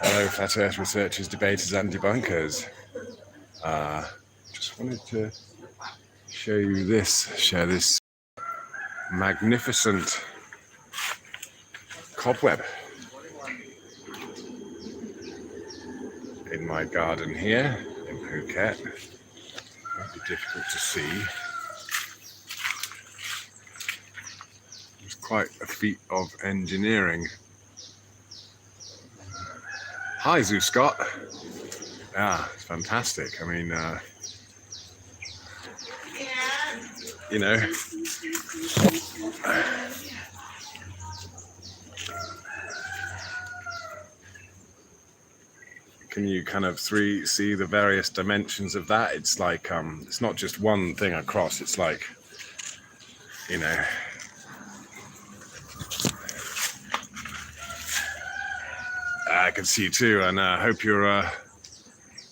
Hello, flat earth researchers, debaters and debunkers. Just wanted to share this magnificent cobweb in my garden here in Phuket. Might be difficult to see. It's quite a feat of engineering. Hi, Zoo Scott. Yeah, it's fantastic. I mean, you know, can you kind of see the various dimensions of that? It's like, it's not just one thing across. It's like, you know, I can see you too, and I hope you're,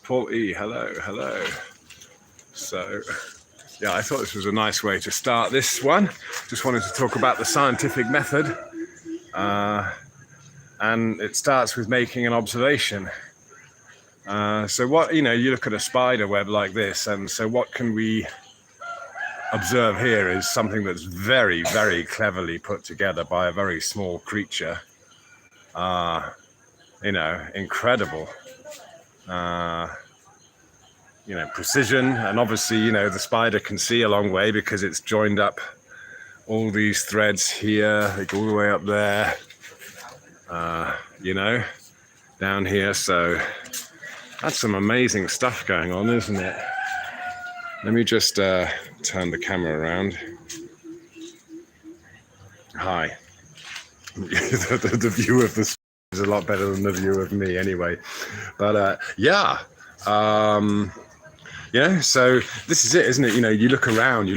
Paul E. Hello. So, yeah, I thought this was a nice way to start this one. Just wanted to talk about the scientific method, and it starts with making an observation. So what, you look at a spider web like this, and so what can we observe here is something that's very, very cleverly put together by a very small creature. Incredible. Precision, and obviously, the spider can see a long way because it's joined up all these threads here. They go all the way up there, down here. So that's some amazing stuff going on, isn't it? Let me just turn the camera around. Hi. the view of this is a lot better than the view of me anyway. But so this is it, isn't it? You look around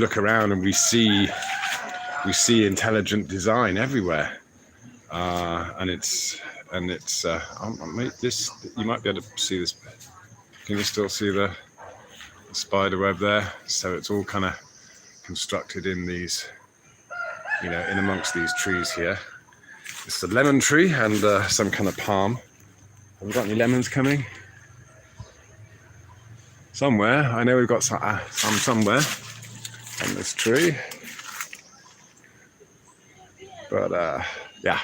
and we see intelligent design everywhere. And it's I'll make this, you might be able to see this. Can you still see the spider web there? So it's all kind of constructed in these, in amongst these trees here. It's a lemon tree and some kind of palm. Have we got any lemons coming? Somewhere. I know we've got some somewhere on this tree. But yeah.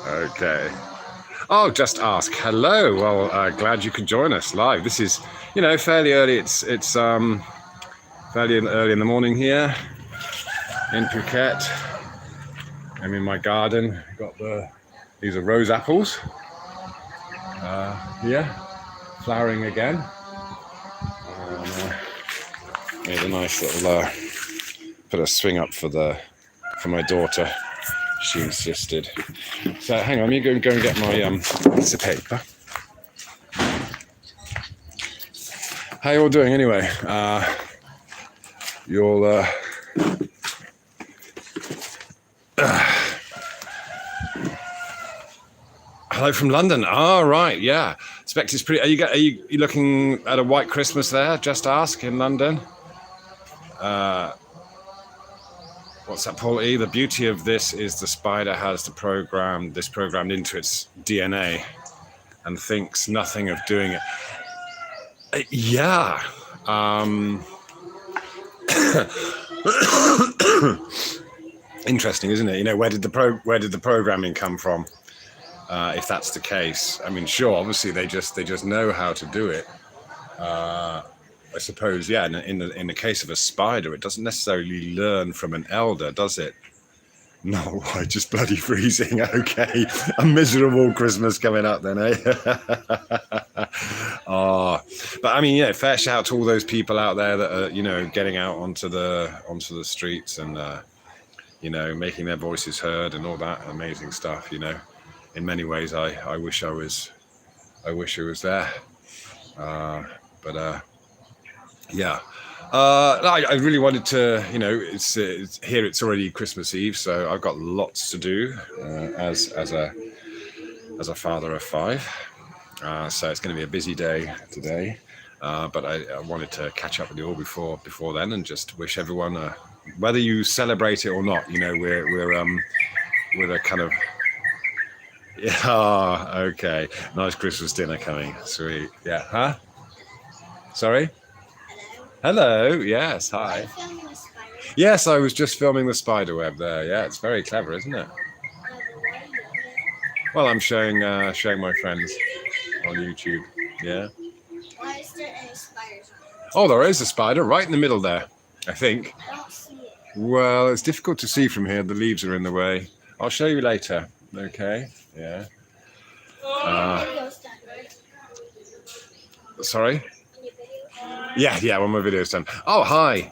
Okay. Oh, just ask. Hello. Well, glad you could join us live. This is, fairly early. It's fairly early in the morning here in Phuket. I'm in my garden. These are rose apples. Here, flowering again. Made a nice little put a swing up for my daughter. She insisted. So hang on, let me go and get my piece of paper. How you all doing anyway? You'll hello from London. Oh, right, yeah. Expect it's pretty. Are you looking at a white Christmas there? Just ask in London. What's that, Paul E? The beauty of this is the spider has programmed into its DNA and thinks nothing of doing it. Yeah. Interesting, isn't it? Where did the programming come from? If that's the case, I mean, sure. Obviously, they just know how to do it. I suppose, yeah. In the case of a spider, it doesn't necessarily learn from an elder, does it? No, why, just bloody freezing. Okay, a miserable Christmas coming up then, eh? But I mean, fair shout to all those people out there that are, getting out onto the streets and making their voices heard and all that amazing stuff. In many ways, I wish I was there. Yeah. I really wanted to, it's here. It's already Christmas Eve, so I've got lots to do as a father of 5. So it's going to be a busy day today. But I wanted to catch up with you all before then, and just wish everyone a whether you celebrate it or not, you know, we're a kind of, yeah, okay, nice Christmas dinner coming, sweet, yeah, huh? Sorry? Hello, yes, hi. Yes, I was just filming the spider web there. Yeah, it's very clever, isn't it? Well, I'm showing my friends on YouTube. Yeah. Why is there any spiders on it? Oh, there is a spider right in the middle there, I think. I don't see it. Well, it's difficult to see from here. The leaves are in the way. I'll show you later. Okay. Yeah. Video stand, right? Sorry? On your video? Yeah, when my video's done. Oh, hi,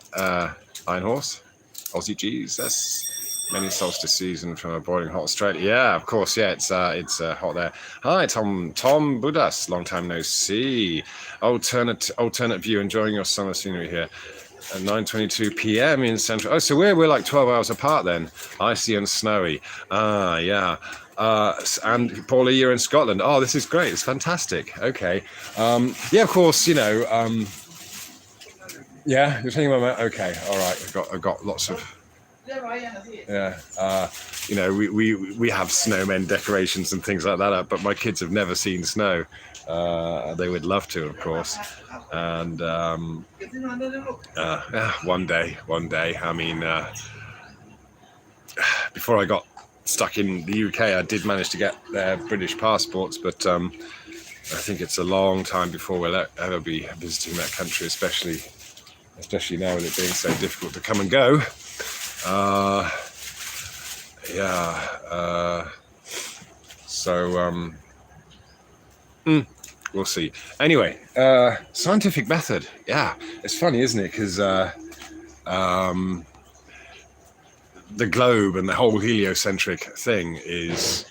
Iron Horse, Aussie Jesus. Many solstice season from a boiling hot Australia. Yeah, of course. Yeah, it's hot there. Hi, Tom Budas. Long time no see. Alternate view. Enjoying your summer scenery here. At 9:22 p.m. in Central. Oh, so we're like 12 hours apart then. Icy and snowy. Ah, yeah. And Paula, you're in Scotland. Oh, this is great. It's fantastic. Okay. Yeah, of course. You know. Yeah, you're saying about. Okay. All right. I got lots of. Yeah. You know, we have snowmen decorations and things like that up, but my kids have never seen snow. They would love to, of course. And yeah, one day. I mean, before I got stuck in the UK, I did manage to get their British passports, but I think it's a long time before we'll ever be visiting that country, especially now with it being so difficult to come and go. We'll see. Anyway, scientific method. Yeah, it's funny, isn't it? Because the globe and the whole heliocentric thing is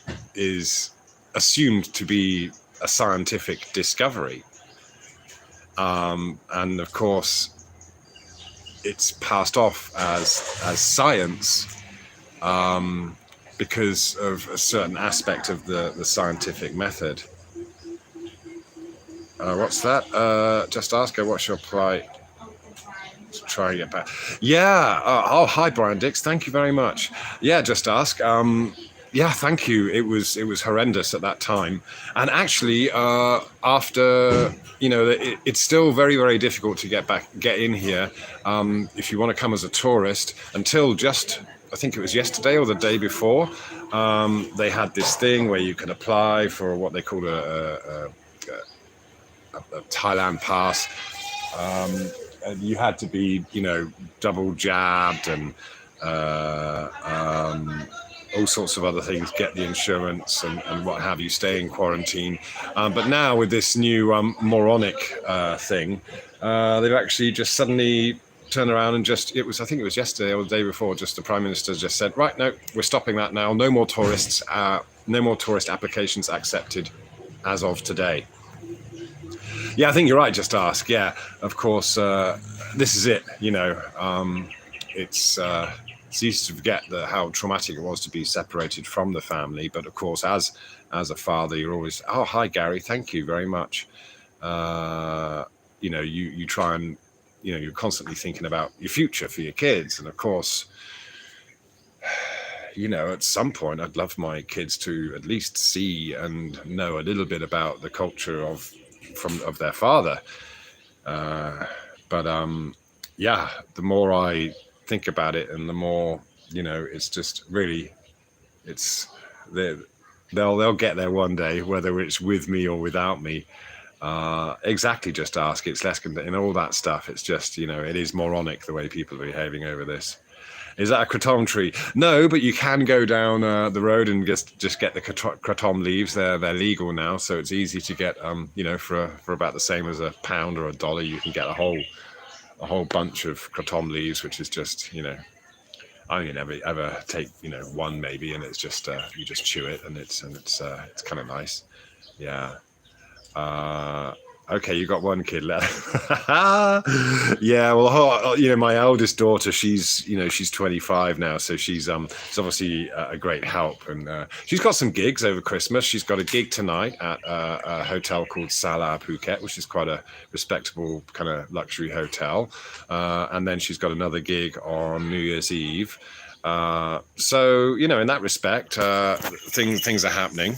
assumed to be a scientific discovery, and of course, it's passed off as science because of a certain aspect of the scientific method. What's that? Just ask her what's your plight. Try and get back. Yeah. Oh, hi, Brian Dix. Thank you very much. Yeah, just ask. Yeah, thank you. It was horrendous at that time, and actually, after it's still very, very difficult to get in here if you want to come as a tourist. Until just, I think it was yesterday or the day before, they had this thing where you can apply for what they called a Thailand pass. And you had to be, double jabbed and all sorts of other things, get the insurance and what have you, stay in quarantine. But now with this new moronic thing, they've actually just suddenly turned around and I think it was yesterday or the day before, just the Prime Minister just said, right, no, we're stopping that now. No more tourists, no more tourist applications accepted as of today. Yeah, I think you're right. Just ask. Yeah, of course. This is it. It's easy to forget how traumatic it was to be separated from the family. But of course, as a father, you're always, oh, hi, Gary. Thank you very much. You try and, you're constantly thinking about your future for your kids. And of course, at some point, I'd love my kids to at least see and know a little bit about the culture of their father. But the more I think about it and the more, it's just really, they'll get there one day, whether it's with me or without me. Exactly, just ask. It's less and all that stuff. It's just, it is moronic the way people are behaving over this. Is that a kratom tree? No, but you can go down the road and just get the kratom leaves. They're legal now, so it's easy to get. For about the same as £1 or $1, you can get a whole bunch of kratom leaves, which is just I only ever take one maybe, and it's just you just chew it, and it's kind of nice. Yeah. Okay, you got one kid left. Yeah, well, my eldest daughter, she's 25 now, so she's obviously a great help, and she's got some gigs over Christmas. She's got a gig tonight at a hotel called Sala Phuket, which is quite a respectable kind of luxury hotel, and then she's got another gig on New Year's Eve. So in that respect, things are happening.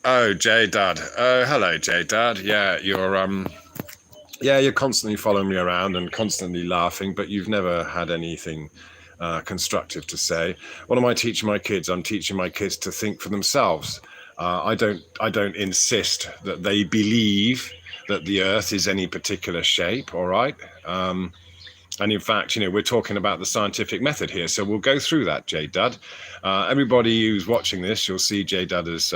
Oh, J Dad. Oh, hello, J Dad. Yeah, you're constantly following me around and constantly laughing, but you've never had anything constructive to say. What am I teaching my kids? I'm teaching my kids to think for themselves. I don't insist that they believe that the Earth is any particular shape. All right. And in fact, we're talking about the scientific method here. So we'll go through that, J-Dad. Everybody who's watching this, you'll see J-Dad has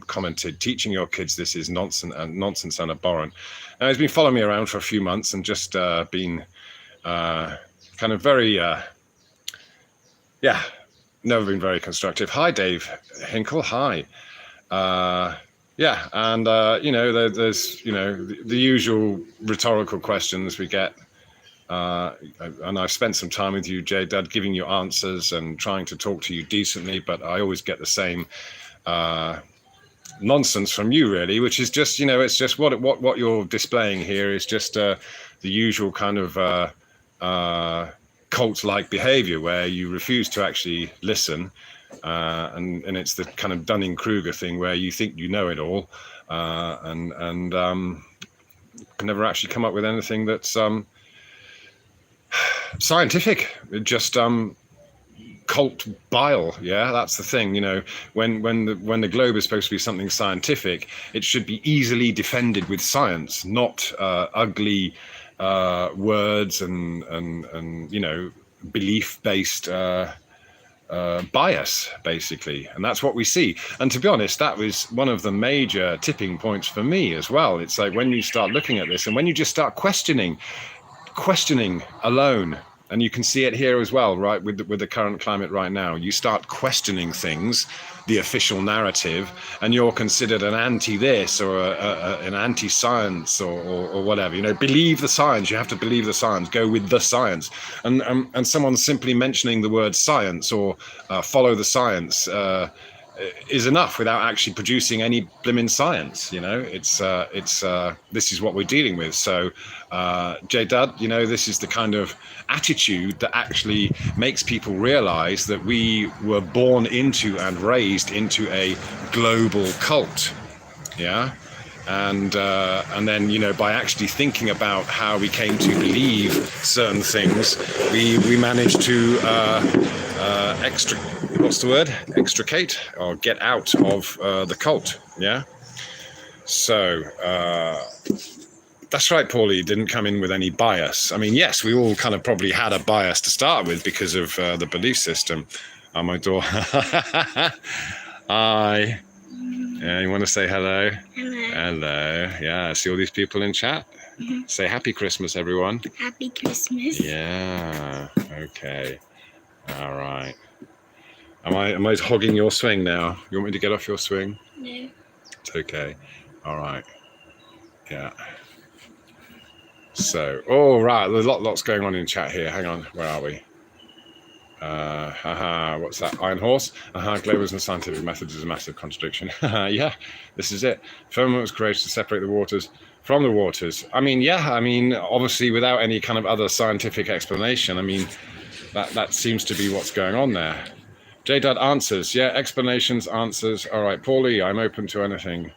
commented, teaching your kids this is nonsense and abhorrent. Now, he's been following me around for a few months and just been kind of very, never been very constructive. Hi, Dave Hinkle. Hi. And, there's, the usual rhetorical questions we get. And I've spent some time with you, J-Dad, giving you answers and trying to talk to you decently, but I always get the same nonsense from you, really, which is just, it's just what you're displaying here is just the usual kind of cult-like behavior where you refuse to actually listen, and it's the kind of Dunning-Kruger thing where you think you know it all, and never actually come up with anything that's scientific. Just cult bile. Yeah, that's the thing. When the globe is supposed to be something scientific, it should be easily defended with science, not ugly words and belief-based bias, basically. And that's what we see. And to be honest, that was one of the major tipping points for me as well. It's like when you start looking at this and when you just start questioning alone, and you can see it here as well, right, with the current climate right now. You start questioning things, the official narrative, and you're considered an anti-this or an anti-science or whatever. Believe the science. You have to believe the science. Go with the science. And someone simply mentioning the word science or follow the science is enough without actually producing any blimmin' science. This is what we're dealing with. So J-Dad, this is the kind of attitude that actually makes people realize that we were born into and raised into a global cult. Yeah. And then, by actually thinking about how we came to believe certain things, we managed to extricate or get out of the cult. Yeah. So that's right, Paulie didn't come in with any bias. I mean, yes, we all kind of probably had a bias to start with because of the belief system. My door. Hi. Yeah, you want to say hello? Hello. Hello. Yeah, I see all these people in chat. Mm-hmm. Say Happy Christmas, everyone. Happy Christmas. Yeah. Okay. All right. Am I hogging your swing now? You want me to get off your swing? No. It's okay. All right. Yeah. So, right. There's lots going on in chat here. Hang on. Where are we? What's that? Iron Horse? Globalism and scientific methods is a massive contradiction. Yeah, this is it. Firmament was created to separate the waters from the waters. Obviously without any kind of other scientific explanation. That seems to be what's going on there. J-Dad answers. Yeah, explanations, answers. All right, Paulie, I'm open to anything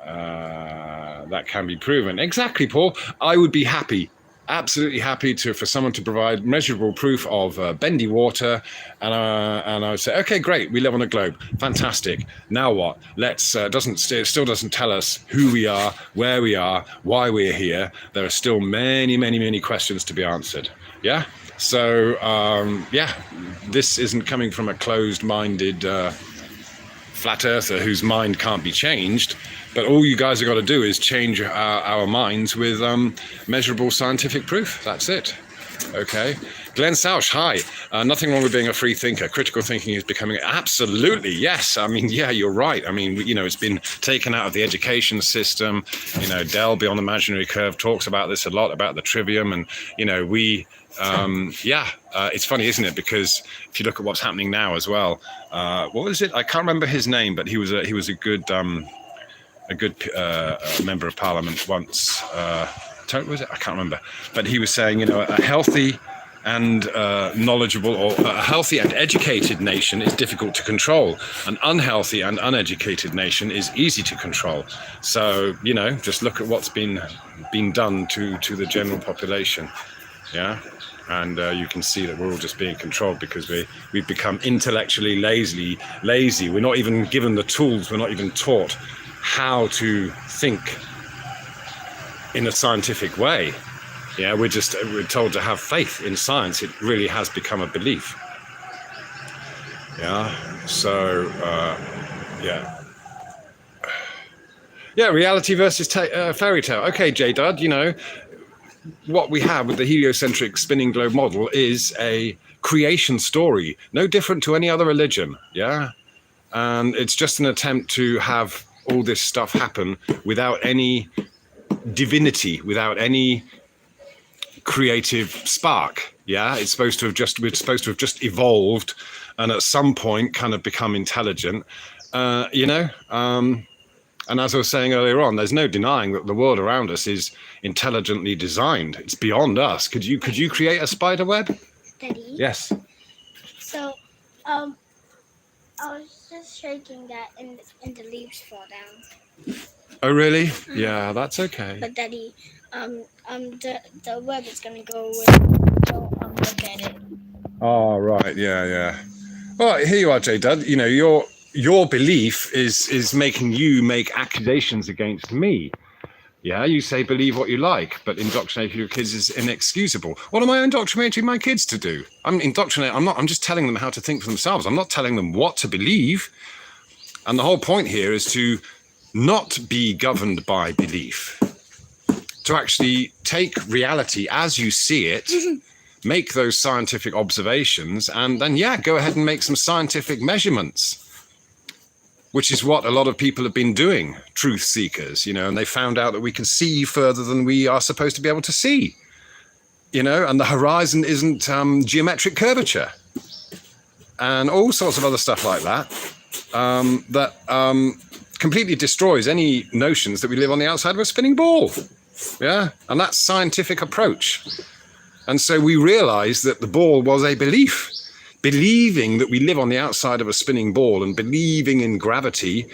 that can be proven. Exactly, Paul. I would be happy. Absolutely happy for someone to provide measurable proof of bendy water, and I would say, okay, great, we live on a globe, fantastic. Now what? It still doesn't tell us who we are, where we are, why we're here. There are still many, many, many questions to be answered. Yeah. So this isn't coming from a closed-minded flat earther whose mind can't be changed. But all you guys have got to do is change our minds with measurable scientific proof. That's it. Okay. Glenn Sausch, hi. Nothing wrong with being a free thinker. Critical thinking is becoming absolutely, yes. I mean, yeah, you're right. I mean, it's been taken out of the education system. Dell Beyond the Imaginary Curve talks about this a lot, about the trivium. And, it's funny, isn't it? Because if you look at what's happening now as well, what was it? I can't remember his name, but he was a good member of parliament once. Was it? I can't remember. But he was saying, a healthy and knowledgeable, or a healthy and educated nation is difficult to control. An unhealthy and uneducated nation is easy to control. So, just look at what's been done to the general population. Yeah. And you can see that we're all just being controlled because we've become intellectually lazy. We're not even given the tools. We're not even taught how to think in a scientific way. Yeah, we're told to have faith in science. It really has become a belief. Yeah, so reality versus fairy tale. Okay, J-Dud, what we have with the heliocentric spinning globe model is a creation story, no different to any other religion. Yeah, and it's just an attempt to have all this stuff happen without any divinity, without any creative spark. Yeah, we're supposed to have just evolved and at some point kind of become intelligent. And as I was saying earlier on, there's no denying that the world around us is intelligently designed. It's beyond us. Could you create a spider web? Daddy? Yes. So, I was just shaking that and the leaves fall down. Oh, really? Yeah, that's okay. But Daddy, the web is gonna go away. So look at it. Oh, right. Yeah. Well, here you are, J-Dud. Your belief is making you make accusations against me. Yeah, you say believe what you like, but indoctrinating your kids is inexcusable. What am I indoctrinating my kids to do? I'm just telling them how to think for themselves. I'm not telling them what to believe. And the whole point here is to not be governed by belief, to actually take reality as you see it, make those scientific observations, and then, go ahead and make some scientific measurements, which is what a lot of people have been doing, truth seekers, and they found out that we can see further than we are supposed to be able to see, and the horizon isn't geometric curvature and all sorts of other stuff like that, that completely destroys any notions that we live on the outside of a spinning ball. Yeah, and that's scientific approach. And so we realized that the ball was a belief. Believing that we live on the outside of a spinning ball and believing in gravity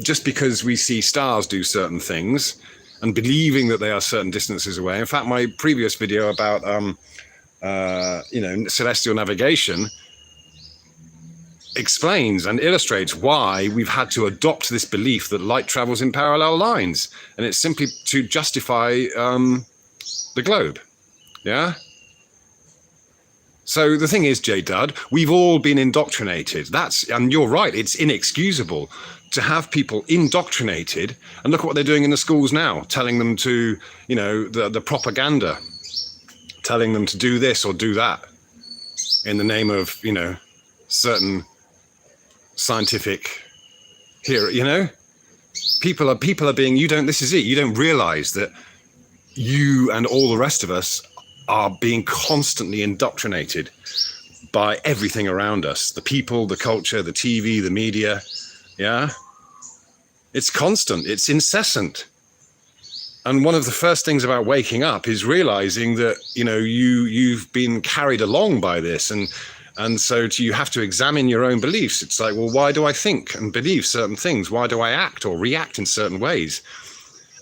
just because we see stars do certain things and believing that they are certain distances away. In fact, my previous video about celestial navigation explains and illustrates why we've had to adopt this belief that light travels in parallel lines, and it's simply to justify the globe. Yeah. So the thing is, J-Dud, we've all been indoctrinated. And you're right, it's inexcusable to have people indoctrinated. And look at what they're doing in the schools now, telling them to, the propaganda, telling them to do this or do that in the name of, certain scientific hero. People are being, this is it. You don't realize that you and all the rest of us are being constantly indoctrinated by everything around us. The people, the culture, the TV, the media. Yeah. It's constant. It's incessant. And one of the first things about waking up is realizing that, you've been carried along by this. And so you have to examine your own beliefs. It's like, well, why do I think and believe certain things? Why do I act or react in certain ways?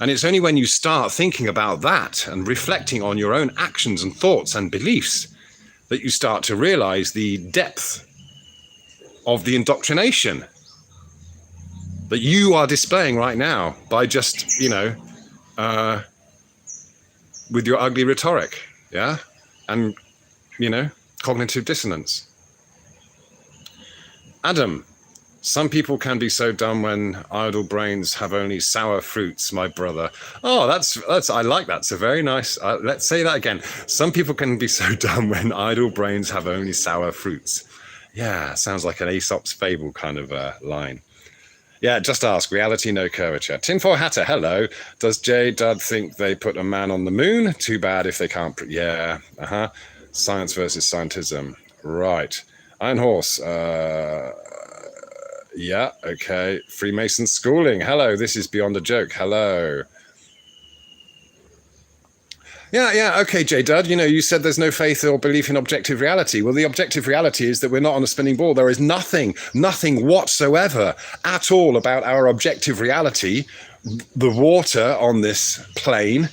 And it's only when you start thinking about that and reflecting on your own actions and thoughts and beliefs that you start to realize the depth of the indoctrination that you are displaying right now by just, with your ugly rhetoric, yeah? And, cognitive dissonance. Adam, Some people can be so dumb when idle brains have only sour fruits, my brother. Oh, that's I like that. So very nice. Let's say that again. Some people can be so dumb when idle brains have only sour fruits. Yeah, sounds like an Aesop's fable kind of line. Yeah, just ask. Reality, no curvature. Tinfoil Hatter, hello. Does J Dud think they put a man on the moon? Too bad if they can't. Yeah, Science versus scientism. Right. Iron Horse, yeah, okay. Freemason schooling. Hello, this is Beyond a Joke. Hello. Yeah, okay, J Dud. You know, you said there's no faith or belief in objective reality. Well, the objective reality is that we're not on a spinning ball. There is nothing whatsoever at all about our objective reality. The water on this plane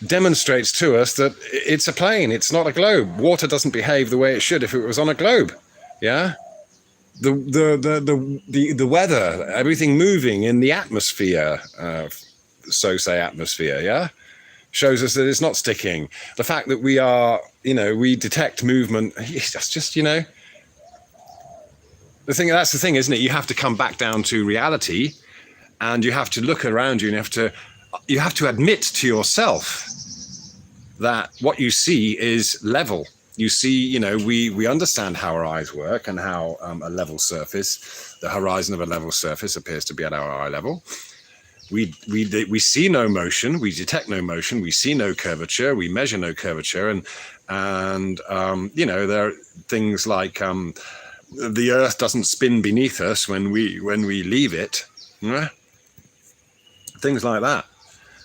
demonstrates to us that it's a plane. It's not a globe. Water doesn't behave the way it should if it was on a globe. Yeah. The weather, everything moving in the atmosphere, so say atmosphere, yeah, shows us that it's not sticking. The fact that we are, we detect movement, that's just, that's the thing, isn't it? You have to come back down to reality, and you have to look around you, and you have to admit to yourself that what you see is level. You see, we understand how our eyes work and how a level surface, the horizon of a level surface appears to be at our eye level. We see no motion, we detect no motion, we see no curvature, we measure no curvature, and there are things like the Earth doesn't spin beneath us when we leave it, things like that.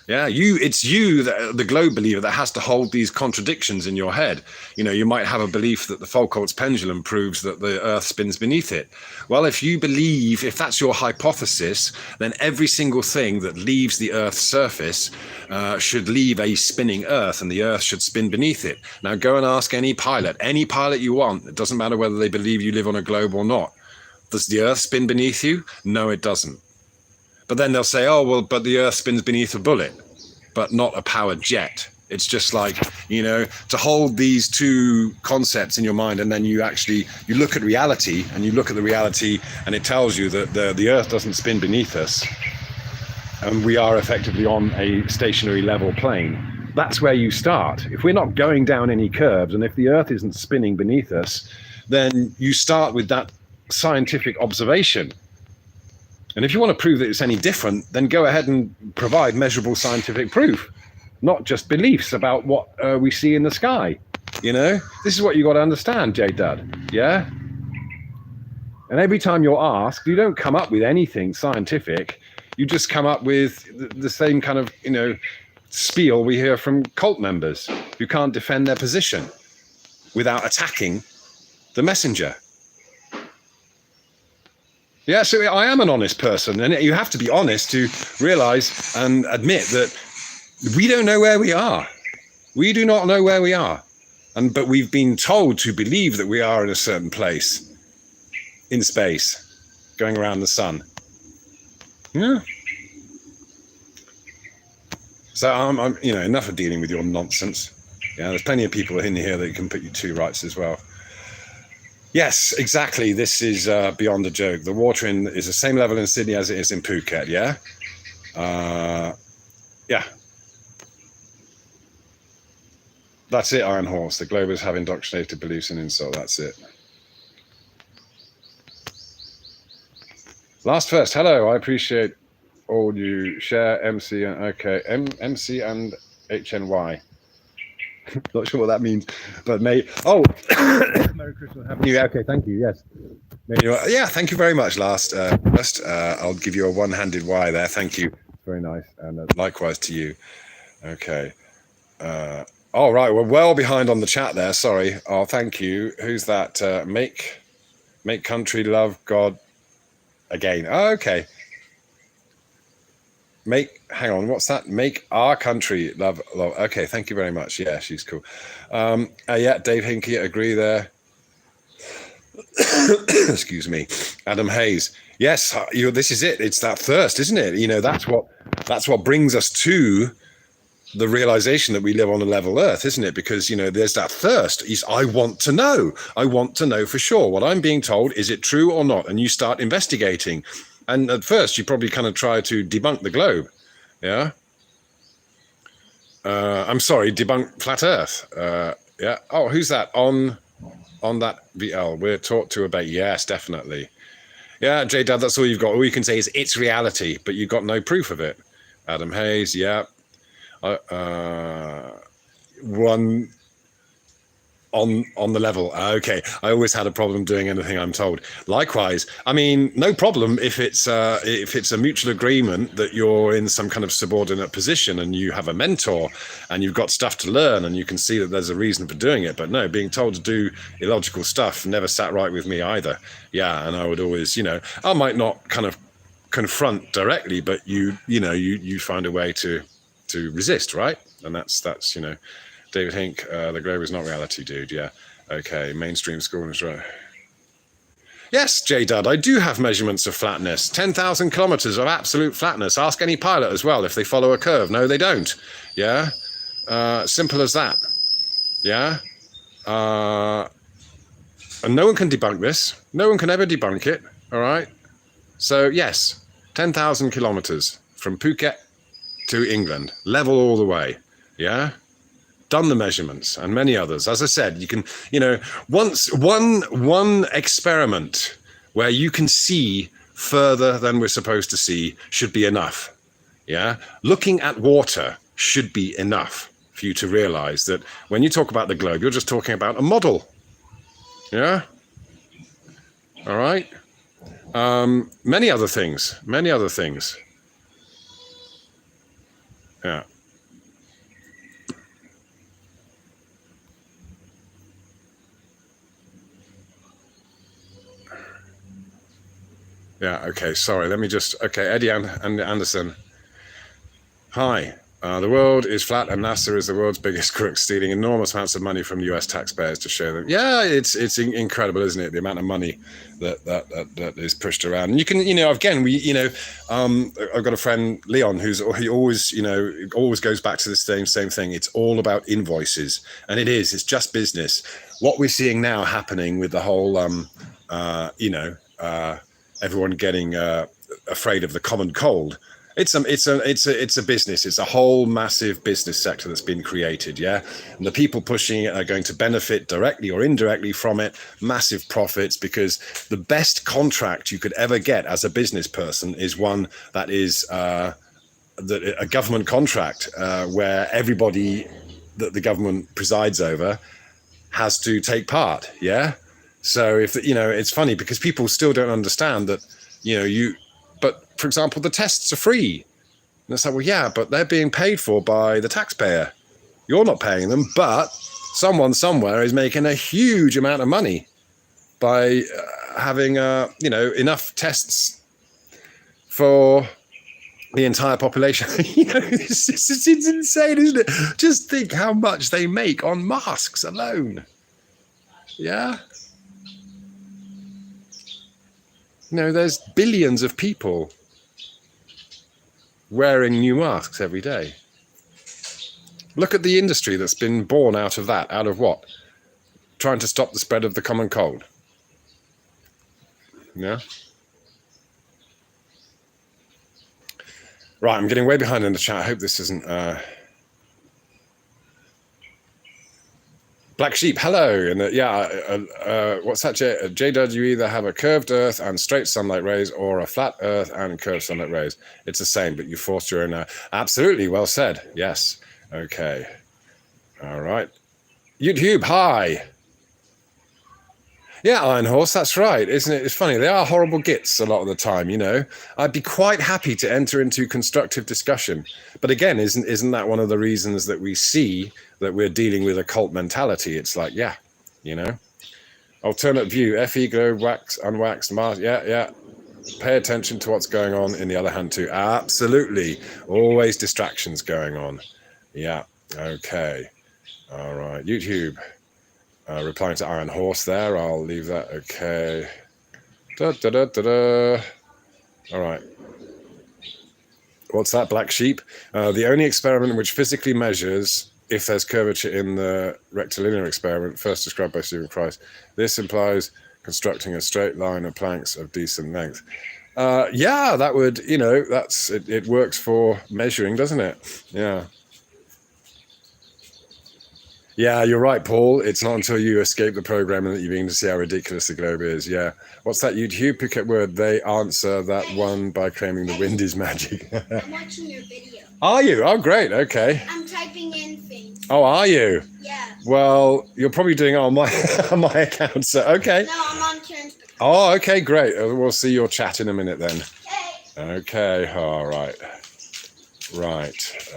Yeah, it's you, the globe believer, that has to hold these contradictions in your head. You might have a belief that the Foucault's pendulum proves that the Earth spins beneath it. Well, if that's your hypothesis, then every single thing that leaves the Earth's surface should leave a spinning Earth, and the Earth should spin beneath it. Now, go and ask any pilot you want. It doesn't matter whether they believe you live on a globe or not. Does the Earth spin beneath you? No, it doesn't. But then they'll say, oh, well, but the Earth spins beneath a bullet, but not a powered jet. It's just like, to hold these two concepts in your mind, and then you look at reality, and and it tells you that the Earth doesn't spin beneath us, and we are effectively on a stationary level plane. That's where you start. If we're not going down any curves, and if the Earth isn't spinning beneath us, then you start with that scientific observation. And if you want to prove that it's any different, then go ahead and provide measurable scientific proof, not just beliefs about what we see in the sky. This is what you got to understand, J Dud. Yeah. And every time you're asked, you don't come up with anything scientific. You just come up with the same kind of, spiel we hear from cult members who can't defend their position without attacking the messenger. Yeah, so I am an honest person, and you have to be honest to realize and admit that we don't know where we are. We do not know where we are. But we've been told to believe that we are in a certain place in space, going around the sun. Yeah. So I'm enough of dealing with your nonsense. Yeah, there's plenty of people in here that can put you to rights as well. Yes, exactly. This is Beyond a Joke. The water is the same level in Sydney as it is in Phuket, yeah? Yeah. That's it, Iron Horse. The globers have indoctrinated beliefs and insult. That's it. Last first. Hello. I appreciate all you share. MC and okay. MC and HNY. Not sure what that means, but Merry Christmas, Happy New Year. Okay, thank you. Yes, yeah, thank you very much. First, I'll give you a one-handed Y there. Thank you, very nice, and likewise to you. Okay. All right, we're well behind on the chat there. Sorry. Oh, thank you. Who's that? Make country love God again. Oh, okay. Hang on, what's that? Make our country love. Okay, thank you very much. Yeah, she's cool. Yeah, Dave Hinkie, agree there. Excuse me. Adam Hayes. Yes, this is it. It's that thirst, isn't it? That's what brings us to the realization that we live on a level earth, isn't it? Because, you know, there's that thirst. I want to know. I want to know for sure. What I'm being told, is it true or not? And you start investigating. And at first, you probably kind of try to debunk the globe. Yeah. I'm sorry, debunk flat earth. Yeah. Oh, who's that? On that VL. We're taught to obey. Yes, definitely. Yeah, J-Dad, that's all you've got. All you can say is it's reality, but you've got no proof of it. Adam Hayes, yeah. One on the level. Okay, I always had a problem doing anything I'm told. Likewise, I mean, no problem if it's a mutual agreement that you're in some kind of subordinate position and you have a mentor and you've got stuff to learn and you can see that there's a reason for doing it. But no, being told to do illogical stuff never sat right with me either. Yeah, and I would always, you know, I might not kind of confront directly, but you find a way to resist, right? And that's you know. David Hink, the globe is not reality, dude. Yeah. Okay. Mainstream school is right. Yes, J-Dud, I do have measurements of flatness. 10,000 kilometers of absolute flatness. Ask any pilot as well if they follow a curve. No, they don't. Yeah. Simple as that. Yeah. And no one can debunk this. No one can ever debunk it. All right. So, yes, 10,000 kilometers from Phuket to England. Level all the way. Yeah. Done the measurements and many others. As I said, you can, you know, once one experiment where you can see further than we're supposed to see should be enough. Yeah. Looking at water should be enough for you to realize that when you talk about the globe, you're just talking about a model. Yeah. All right. Many other things. Yeah. Yeah, okay, sorry. Let me just... Okay, Eddie Anderson. Hi. The world is flat and NASA is the world's biggest crook, stealing enormous amounts of money from US taxpayers to show them. Yeah, it's incredible, isn't it? The amount of money that is pushed around. And you can, you know, again, I've got a friend, Leon, he always goes back to the same thing. It's all about invoices. And it's just business. What we're seeing now happening with the whole, everyone getting afraid of the common cold. It's a business. It's a whole massive business sector that's been created. Yeah, and the people pushing it are going to benefit directly or indirectly from it. Massive profits, because the best contract you could ever get as a business person is one that is a government contract where everybody that the government presides over has to take part. Yeah. So it's funny because people still don't understand that, but for example, the tests are free. And it's like, well, yeah, but they're being paid for by the taxpayer. You're not paying them, but someone somewhere is making a huge amount of money by having, enough tests for the entire population. It's insane, isn't it? Just think how much they make on masks alone. Yeah. There's billions of people wearing new masks every day. Look at the industry that's been born out of that. Out of what? Trying to stop the spread of the common cold. Yeah. Right, I'm getting way behind in the chat. I hope this isn't... Black Sheep, hello. And what's that, J-Dud? You either have a curved earth and straight sunlight rays or a flat earth and curved sunlight rays. It's the same, but you forced your own... Absolutely, well said. Yes. Okay. All right. YouTube, hi. Yeah, Iron Horse, that's right, isn't it? It's funny, they are horrible gits a lot of the time, I'd be quite happy to enter into constructive discussion. But again, isn't that one of the reasons that we see that we're dealing with a cult mentality? It's like, yeah, Alternate view, FE, globe, wax, unwaxed, Mars, yeah. Pay attention to what's going on in the other hand too. Absolutely. Always distractions going on. Yeah, okay. All right, YouTube. Replying to Iron Horse there, I'll leave that. Okay. All right. What's that, black sheep? The only experiment which physically measures if there's curvature in the rectilinear experiment, first described by Stephen Price. This implies constructing a straight line of planks of decent length. Yeah, that would, that's it works for measuring, doesn't it? Yeah. Yeah, you're right, Paul. It's not until you escape the program that you begin to see how ridiculous the globe is. Yeah. What's that YouTube Phuket word? They answer that one by claiming the wind is magic. I'm watching your video. Are you? Oh, great. Okay. I'm typing in things. Oh, are you? Yeah. Well, you're probably doing it on my on my account. So okay. No, I'm on Karen's. Oh, okay, great. We'll see your chat in a minute then. Okay. Okay. All right. Right.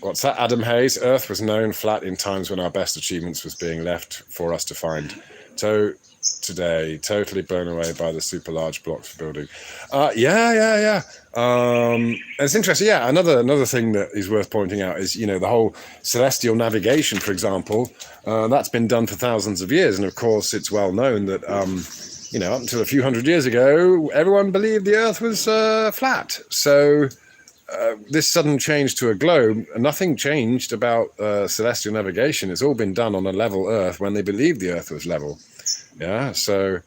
What's that? Adam Hayes. Earth was known flat in times when our best achievements was being left for us to find. Today, totally blown away by the super large blocks for building. Yeah. It's interesting. Yeah, another thing that is worth pointing out is the whole celestial navigation, for example. That's been done for thousands of years, and of course, it's well known that up until a few hundred years ago, everyone believed the Earth was flat. So. This sudden change to a globe, nothing changed about celestial navigation. It's all been done on a level Earth when they believed the Earth was level. Yeah, so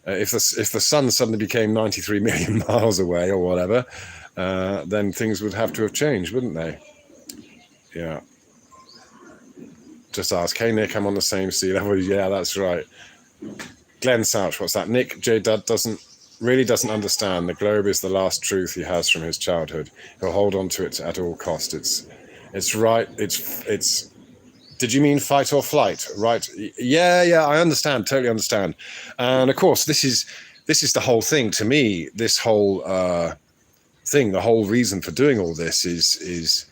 if the sun suddenly became 93 million miles away or whatever, then things would have to have changed, wouldn't they? Yeah. Just ask, hey Nick, I'm on the same sea level. Yeah, that's right. Glenn Souch, what's that? Nick J. Dud doesn't understand. The globe is the last truth he has from his childhood. He'll hold on to it at all cost. It's right. It's. Did you mean fight or flight? Right. Yeah. I understand. Totally understand. And of course, this is the whole thing to me. This whole thing, the whole reason for doing all this is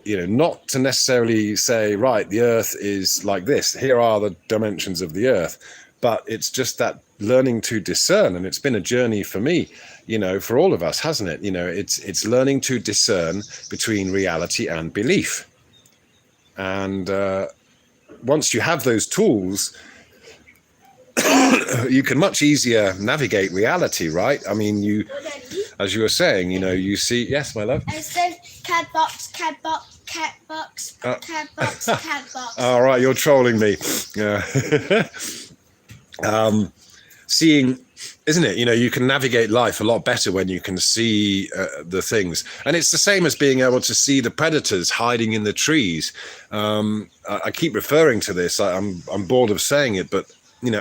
not to necessarily say, right, the Earth is like this. Here are the dimensions of the Earth. But it's just that learning to discern, and it's been a journey for me, for all of us, hasn't it? It's learning to discern between reality and belief. And once you have those tools, you can much easier navigate reality, right? I mean, as you were saying, you see. Yes, my love. I said cat box, cat box, cat box, cat box, cat box. All right, you're trolling me. Yeah. Seeing, isn't it? You can navigate life a lot better when you can see the things, and it's the same as being able to see the predators hiding in the trees. I keep referring to this. I'm bored of saying it, but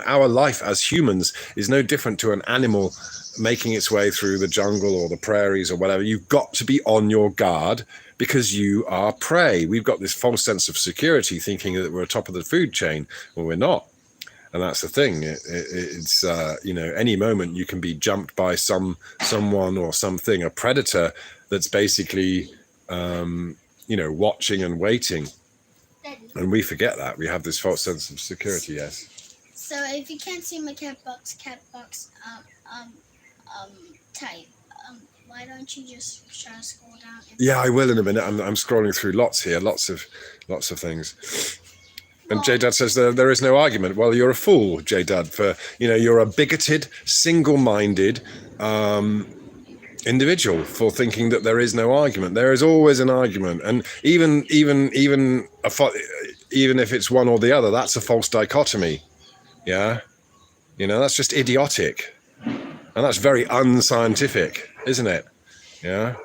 our life as humans is no different to an animal making its way through the jungle or the prairies or whatever. You've got to be on your guard because you are prey. We've got this false sense of security, thinking that we're top of the food chain. Well, we're not. And that's the thing. It's any moment you can be jumped by someone or something, a predator that's basically watching and waiting. And we forget that. We have this false sense of security. Yes. So if you can't see my cat box type, why don't you just try to scroll down? Yeah, I will in a minute. I'm scrolling through lots here, lots of things. And J-Dad says there is no argument. Well, you're a fool, J-Dad, for, you're a bigoted, single-minded individual for thinking that there is no argument. There is always an argument. And even if it's one or the other, that's a false dichotomy. Yeah. That's just idiotic. And that's very unscientific, isn't it? Yeah.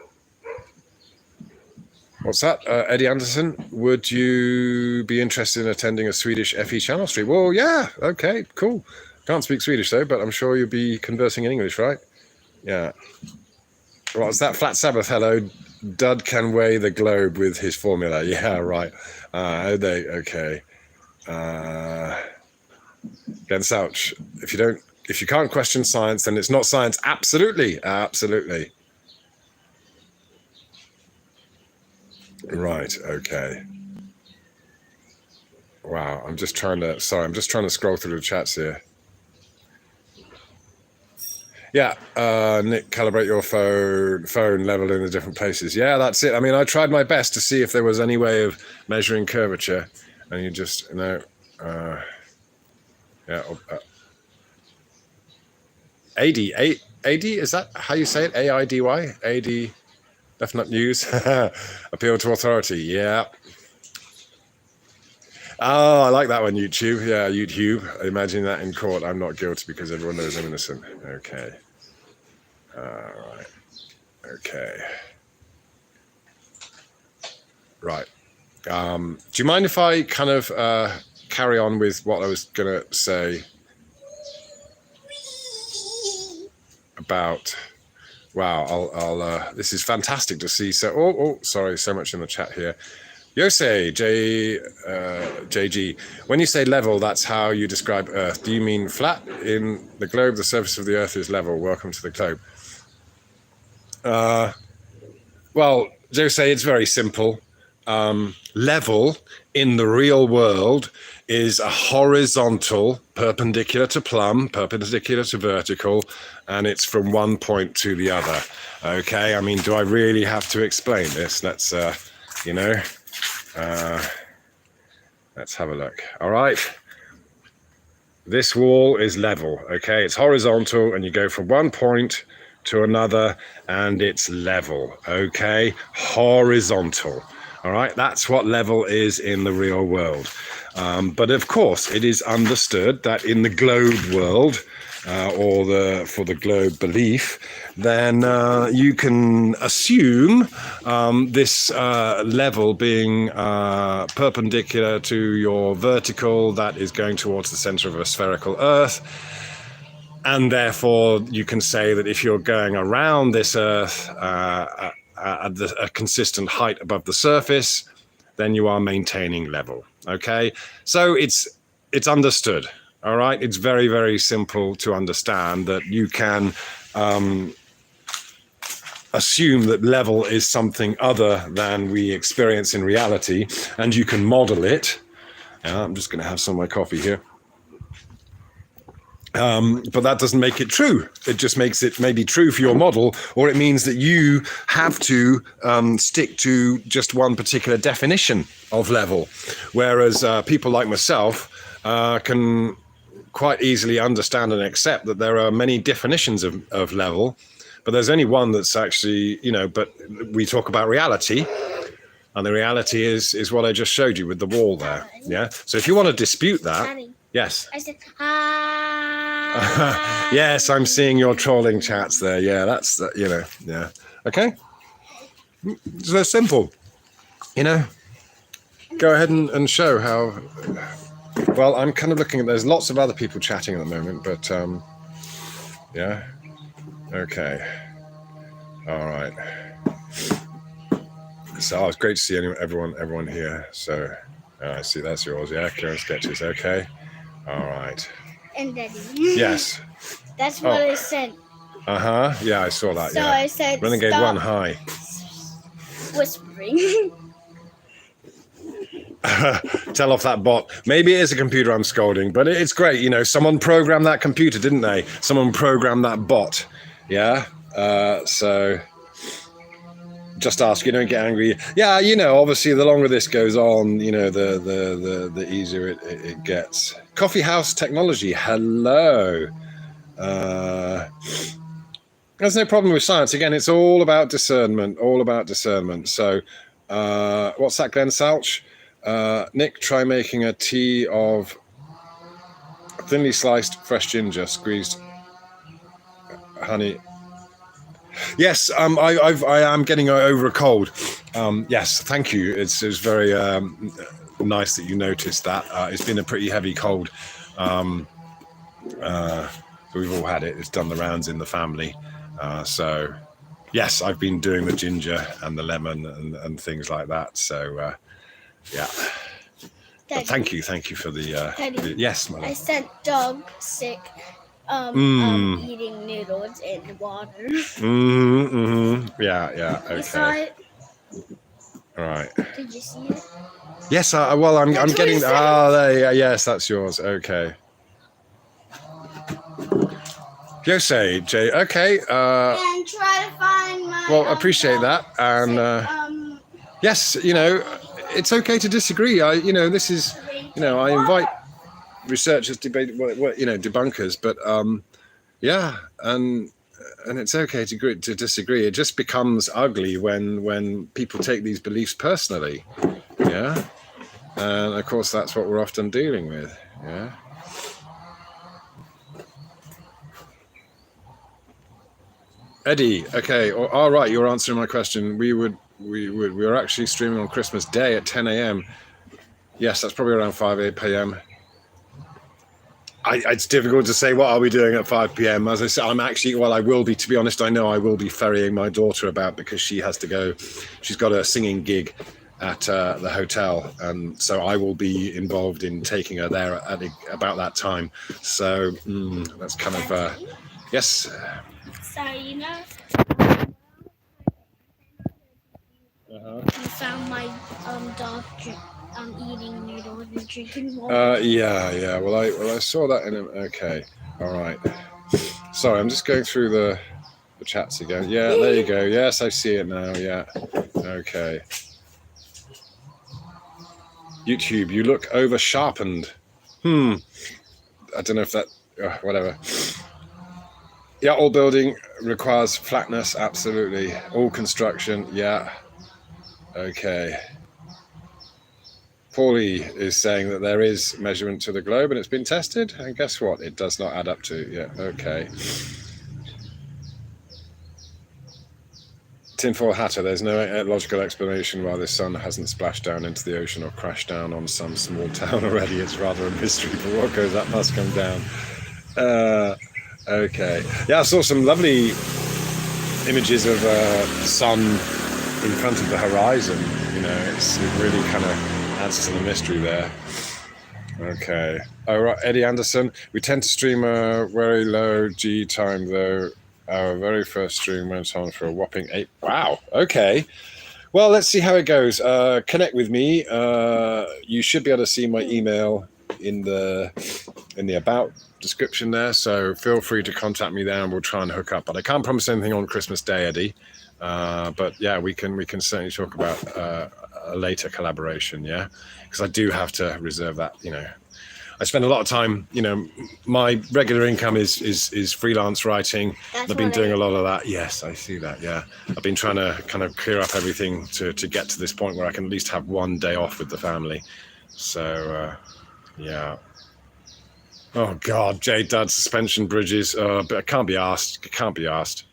What's that? Eddie Anderson, would you be interested in attending a Swedish FE channel stream? Well, yeah. Okay, cool. Can't speak Swedish, though, but I'm sure you'll be conversing in English, right? Yeah. What's that? Flat Sabbath, hello. Dud can weigh the globe with his formula. Yeah, right. Okay. Glenn Souch, if you can't question science, then it's not science. Absolutely. Right, okay. Wow, I'm just trying to scroll through the chats here. Yeah, Nick, calibrate your phone level in the different places. Yeah, that's it. I mean, I tried my best to see if there was any way of measuring curvature, and you just, AD, is that how you say it? AIDY? AD, definite news. Appeal to authority, yeah. Oh, I like that one, YouTube. Yeah, YouTube. Imagine that in court. I'm not guilty because everyone knows I'm innocent. Okay. All right. Okay. Right. Do you mind if I kind of carry on with what I was going to say about... Wow, I'll this is fantastic to see. So, sorry, so much in the chat here. Yosei, JG, when you say level, that's how you describe Earth. Do you mean flat? In the globe, the surface of the Earth is level. Welcome to the globe. Well, Josei, it's very simple. Level in the real world is a horizontal, perpendicular to plumb, perpendicular to vertical, and it's from one point to the other. Okay, I mean, do I really have to explain this? Let's, let's have a look. All right. This wall is level, okay? It's horizontal, and you go from one point to another, and it's level, okay? Horizontal. All right, that's what level is in the real world. But of course, it is understood that in the globe world, for the globe belief, then you can assume this level being perpendicular to your vertical that is going towards the center of a spherical Earth. And therefore, you can say that if you're going around this Earth at a consistent height above the surface, then you are maintaining level. Okay, so it's understood. All right, it's very, very simple to understand that you can assume that level is something other than we experience in reality, and you can model it. I'm just going to have some of my coffee here. But that doesn't make it true. It just makes it maybe true for your model, or it means that you have to stick to just one particular definition of level. Whereas people like myself can quite easily understand and accept that there are many definitions of level, but there's only one that's actually, but we talk about reality. And the reality is what I just showed you with the wall there. Yeah. So if you want to dispute that, Daddy, yes. I said, hi. Yes, I'm seeing your trolling chats there. Yeah, that's, yeah. Okay. So they're simple, Go ahead and show how, well, I'm kind of looking at, there's lots of other people chatting at the moment, but, yeah. Okay. All right. So it's great to see everyone here. So I see that's yours. Yeah, Kieran Sketches. Okay. All right. And Daddy. Yes. That's what I said. Uh-huh. Yeah, I saw that. So yeah. I said, Renegade stop 1, hi. whispering. Tell off that bot. Maybe it is a computer I'm scolding, but it's great. Someone programmed that computer, didn't they? Someone programmed that bot. Yeah. So just ask, don't get angry. Yeah, obviously the longer this goes on, the easier it gets. Coffee House Technology, hello. There's no problem with science. Again, it's all about discernment, So what's that, Glenn Salch? Nick, try making a tea of thinly sliced fresh ginger, squeezed honey. Yes, I am getting over a cold. Yes, thank you. It's very nice that you noticed that. It's been a pretty heavy cold. We've all had it. It's done the rounds in the family. So, yes, I've been doing the ginger and the lemon and things like that. So, yeah. Thank you for the yes, my love. I sent dog sick. Eating noodles in water. Yeah. Okay. You saw it? All right. Did you see it? Yes. I'm getting. There. Yes, that's yours. Okay. Jose, Jay. Okay. And try to find my. Well, appreciate that. And yes, it's okay to disagree. This is, I invite researchers, debunkers, but yeah, and it's okay to disagree. It just becomes ugly when people take these beliefs personally. Yeah. And of course, that's what we're often dealing with. Yeah. Eddie, okay, all right. You're answering my question. We were actually streaming on Christmas Day at 10 a.m. Yes, that's probably around 5 p.m. It's difficult to say what are we doing at 5 p.m. As I said, I will be, to be honest, I know I will be ferrying my daughter about because she has to go. She's got a singing gig at the hotel, and so I will be involved in taking her there at about that time. So that's kind of yes. So you know, you found my dog eating noodles and drinking water. Yeah. Well, I saw that in okay. All right. Sorry, I'm just going through the chats again. Yeah, there you go. Yes, I see it now. Yeah. Okay. YouTube, you look over sharpened. I don't know if that. Whatever. Yeah, all building requires flatness. Absolutely. All construction. Yeah. Okay. Paulie is saying that there is measurement to the globe and it's been tested. And guess what? It does not add up to. Yeah. Okay. Tinfoil Hatter, there's no logical explanation why the sun hasn't splashed down into the ocean or crashed down on some small town already. It's rather a mystery, but what goes up must come down. Okay. Yeah, I saw some lovely images of the sun in front of the horizon. You know, it really kind of adds to the mystery there. Okay. Oh, right, Eddie Anderson. We tend to stream a very low G time, though. Our very first stream went on for a whopping 8. Wow. Okay. Well, let's see how it goes. Connect with me. You should be able to see my email in the about description there. So feel free to contact me there, and we'll try and hook up. But I can't promise anything on Christmas Day, Eddie. But yeah, we can certainly talk about a later collaboration. Yeah, because I do have to reserve that. You know, I spend a lot of time, you know, my regular income is freelance writing. I've been doing a lot of that. Yes, I see that. Yeah. I've been trying to kind of clear up everything to get to this point where I can at least have one day off with the family. So, yeah. Oh, God, J Dad suspension bridges. But it can't be asked. It can't be asked.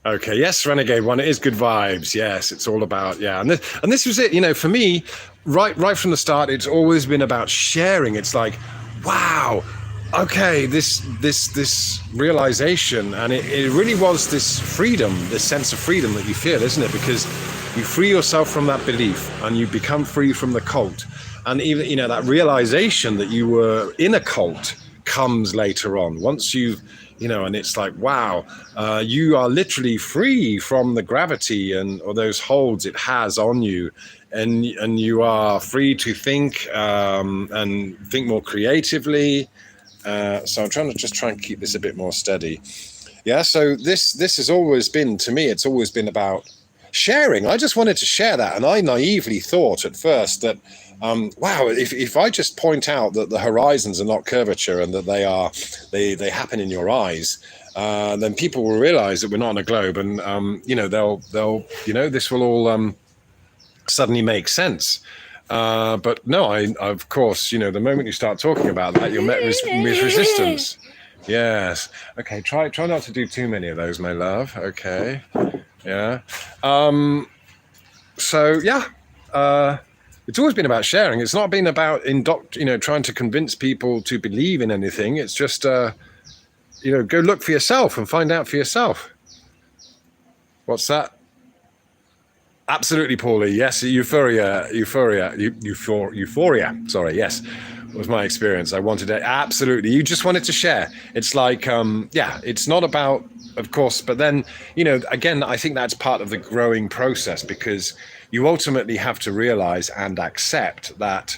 Okay, yes, Renegade One. It is good vibes. Yes, it's all about and this was it. You know, for me, right from the start, it's always been about sharing. It's like, wow, okay, this realization, and it really was this freedom, this sense of freedom that you feel, isn't it? Because you free yourself from that belief, and you become free from the cult, and even that realization that you were in a cult comes later on once you've. And it's like, wow, you are literally free from the gravity or those holds it has on you, and you are free to think and think more creatively. So I'm trying to keep this a bit more steady. Yeah. So this has always been, to me, it's always been about sharing. I just wanted to share that, and I naively thought at first that. Wow, if I just point out that the horizons are not curvature and that they happen in your eyes, then people will realize that we're not on a globe, and they'll this will all suddenly make sense. But no, I of course, the moment you start talking about that, you're met with resistance. Yes. Okay. Try not to do too many of those, my love. Okay. Yeah. So yeah. It's always been about sharing. It's not been about trying to convince people to believe in anything. It's just, go look for yourself and find out for yourself. What's that? Absolutely, Paulie. Yes, euphoria. Sorry, yes, was my experience. I wanted it. Absolutely. You just wanted to share. It's like, it's not about, of course, but then, again, I think that's part of the growing process, because you ultimately have to realize and accept that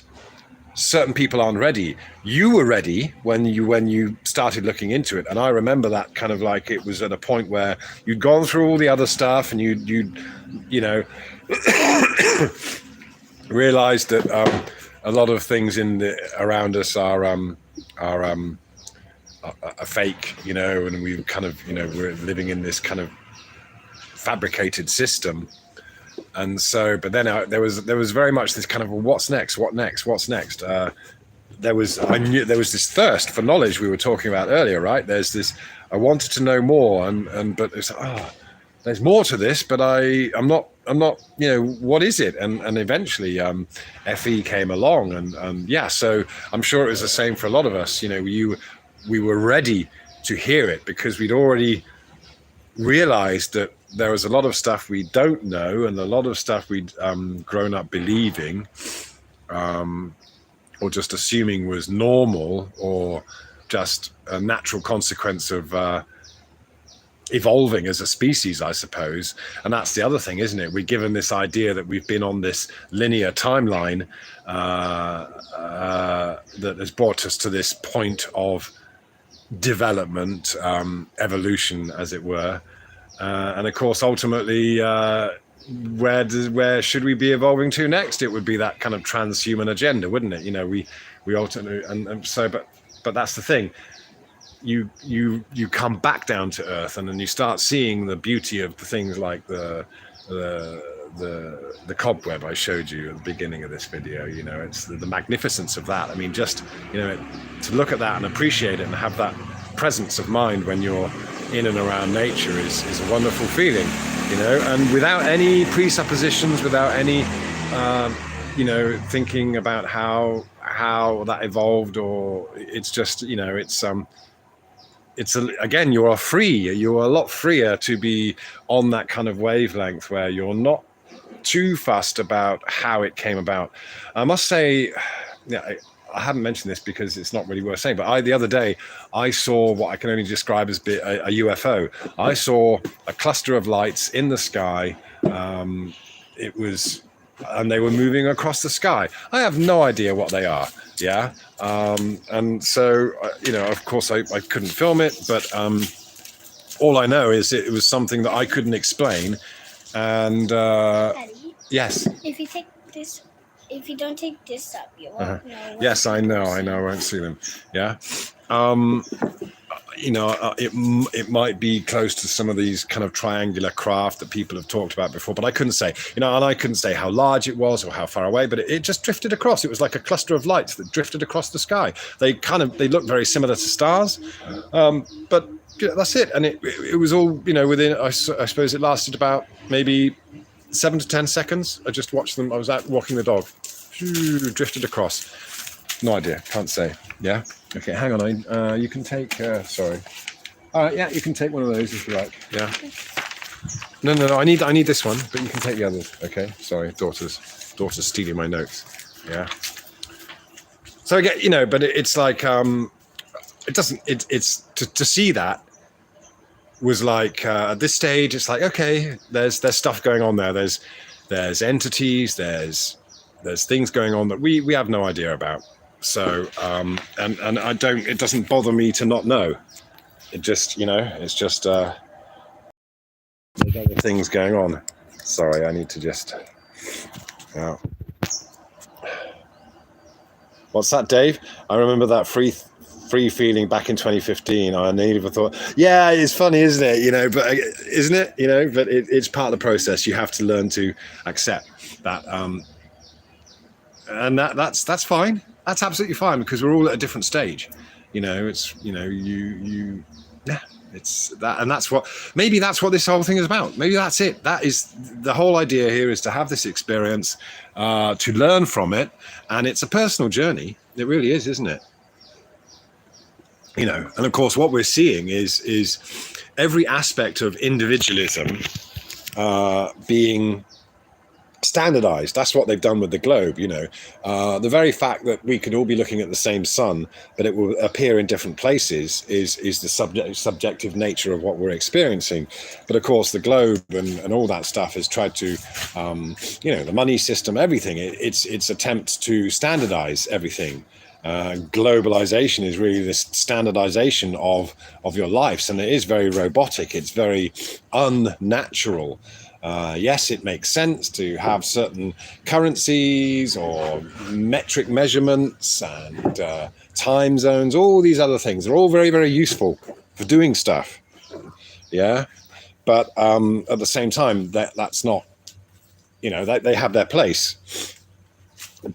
certain people aren't ready. You were ready when you started looking into it, and I remember that kind of like it was at a point where you'd gone through all the other stuff, and you realized that a lot of things around us are a fake, you know, and we kind of, you know, we're living in this kind of fabricated system. And so, but then there was very much this kind of, well, what's next? What next? What's next? I knew there was this thirst for knowledge we were talking about earlier, right? There's this, I wanted to know more, but it's there's more to this, but I'm not, you know, what is it? And eventually, FE came along, and yeah, so I'm sure it was the same for a lot of us. You know, we were ready to hear it because we'd already realized that there was a lot of stuff we don't know, and a lot of stuff we'd grown up believing, or just assuming was normal, or just a natural consequence of evolving as a species, I suppose. And that's the other thing, isn't it? We're given this idea that we've been on this linear timeline that has brought us to this point of development, evolution, as it were. And of course, ultimately, where should we be evolving to next? It would be that kind of transhuman agenda, wouldn't it? You know, we ultimately, and so, but that's the thing. You come back down to earth, and then you start seeing the beauty of the things like the cobweb I showed you at the beginning of this video. You know, it's the magnificence of that. I mean, just, you know, to look at that and appreciate it and have that presence of mind when you're in and around nature is a wonderful feeling, you know, and without any presuppositions, without any you know, thinking about how that evolved, or it's just, you know, again, you are free. You're a lot freer to be on that kind of wavelength where you're not too fussed about how it came about. I must say, yeah, I haven't mentioned this because it's not really worth saying, but the other day I saw what I can only describe as a UFO. I saw a cluster of lights in the sky. And they were moving across the sky. I have no idea what they are. Yeah. And so, you know, of course I couldn't film it, but all I know is it was something that I couldn't explain. And Eddie, yes. If you don't take this up, you won't know. Yes, I know, I won't see them. Yeah. You know, it might be close to some of these kind of triangular craft that people have talked about before, but I couldn't say, you know, and I couldn't say how large it was or how far away, but it just drifted across. It was like a cluster of lights that drifted across the sky. They look very similar to stars, but you know, that's it. And it was all, you know, within, I suppose it lasted about maybe 7 to 10 seconds. I just watched them. I was out walking the dog, drifted across. No idea, can't say. Yeah. Okay, hang on. You can take. Sorry. Yeah, you can take one of those if you like. Yeah. No. I need this one, but you can take the others. Okay. Sorry, daughter's stealing my notes. Yeah. So again, you know, but it's like it doesn't. It's to see that was like at this stage. It's like, okay, there's stuff going on there. There's entities. There's things going on that we have no idea about. So and it doesn't bother me to not know. It just, you know, it's just there's other things going on. Sorry, I need to just What's that, Dave? I remember that free feeling back in 2015. I never thought, yeah, it's funny, isn't it? You know, but isn't it? You know, but it's part of the process. You have to learn to accept that, and that's fine. That's absolutely fine because we're all at a different stage. You know, it's, you know, yeah, it's that, and that's what this whole thing is about. Maybe that's it. That is the whole idea here, is to have this experience, to learn from it, and it's a personal journey. It really is, isn't it? You know, and of course, what we're seeing is every aspect of individualism being standardized. That's what they've done with the globe. You know, the very fact that we could all be looking at the same sun, but it will appear in different places is the subjective nature of what we're experiencing. But of course, the globe and all that stuff has tried to, you know, the money system, everything. It's attempts to standardize everything. Globalization is really this standardization of your lives, and it is very robotic. It's very unnatural. Yes, it makes sense to have certain currencies or metric measurements and time zones, all these other things. They're all very, very useful for doing stuff. Yeah. But at the same time, that's not, they have their place,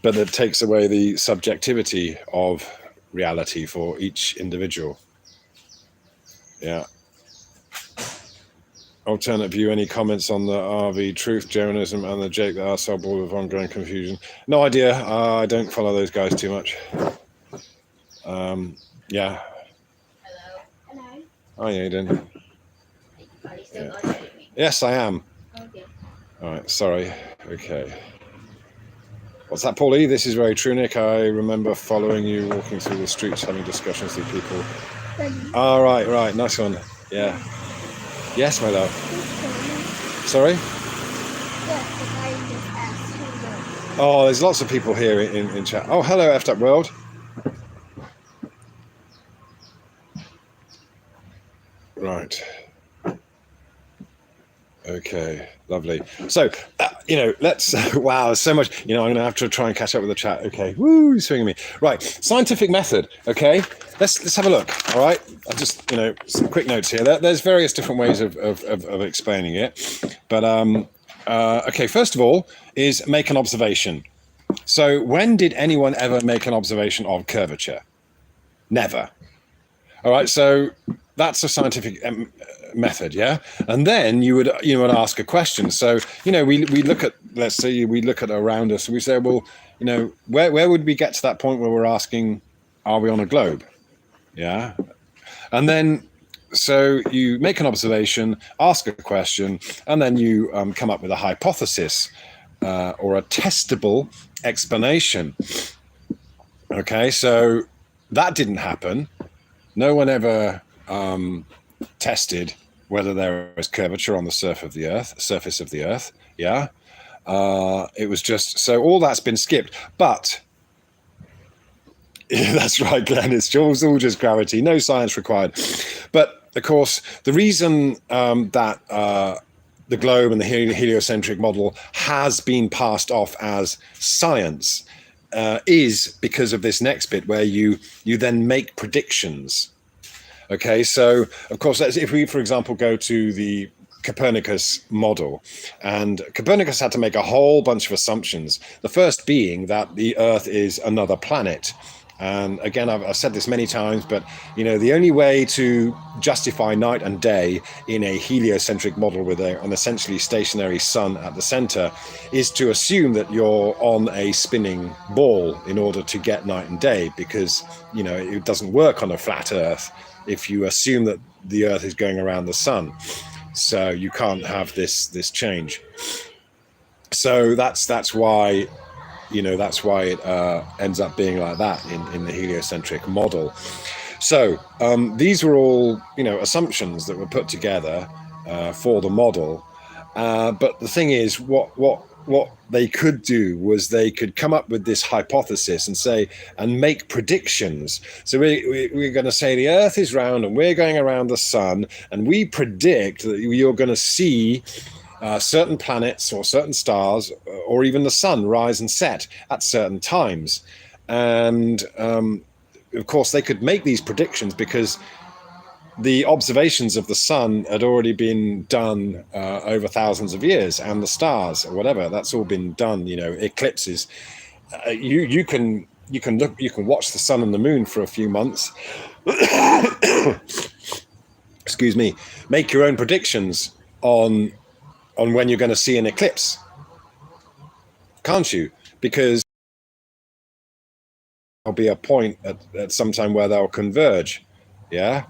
but it takes away the subjectivity of reality for each individual. Yeah. Alternate view, any comments on the RV truth, Joanism, and the Jake the Arsehole ball of ongoing confusion? No idea. I don't follow those guys too much. Yeah. Hello. Hi, Aiden. Yeah. Yes, I am. Okay. All right, sorry. Okay. What's that, Paulie? This is very true, Nick. I remember following you, walking through the streets, having discussions with people. All right, right. Nice one. Yeah. Yes, my love. Sorry? Oh, there's lots of people here in chat. Oh, hello, Effed Up World. Right. Okay, lovely. So, let's, wow, so much, I'm going to have to try and catch up with the chat. Okay, woo, swinging me. Right, scientific method, okay? Let's have a look, all right? I'll just, some quick notes here. There's various different ways of explaining it. But, okay, first of all is make an observation. So when did anyone ever make an observation of curvature? Never. All right, so that's a scientific method, yeah. And then you would ask a question. So we look at, let's say we look at around us and we say, well, where would we get to that point where we're asking, are we on a globe? Yeah. And then so you make an observation, ask a question, and then you come up with a hypothesis or a testable explanation. Okay, so that didn't happen. No one ever tested whether there was curvature on the surface of the Earth. Yeah, it was just, so all that's been skipped. But yeah, that's right, Glenn. It's all just gravity, no science required. But of course, the reason that the globe and the heliocentric model has been passed off as science is because of this next bit where you then make predictions. Okay, so of course, if we, for example, go to the Copernicus model, and Copernicus had to make a whole bunch of assumptions. The first being that the Earth is another planet. And again, I've said this many times, but the only way to justify night and day in a heliocentric model with an essentially stationary sun at the center is to assume that you're on a spinning ball in order to get night and day, because it doesn't work on a flat Earth if you assume that the Earth is going around the sun. So you can't have this change. So that's why. That's why it ends up being like that in the heliocentric model. So these were all, assumptions that were put together for the model. But the thing is, what they could do was they could come up with this hypothesis and make predictions. So we're going to say the Earth is round and we're going around the sun, and we predict that you're going to see certain planets or certain stars or even the sun rise and set at certain times. And of course, they could make these predictions because the observations of the sun had already been done over thousands of years, and the stars or whatever, that's all been done. Eclipses. You can watch the sun and the moon for a few months. Excuse me. Make your own predictions on when you're going to see an eclipse, can't you? Because there'll be a point at some time where they'll converge. Yeah.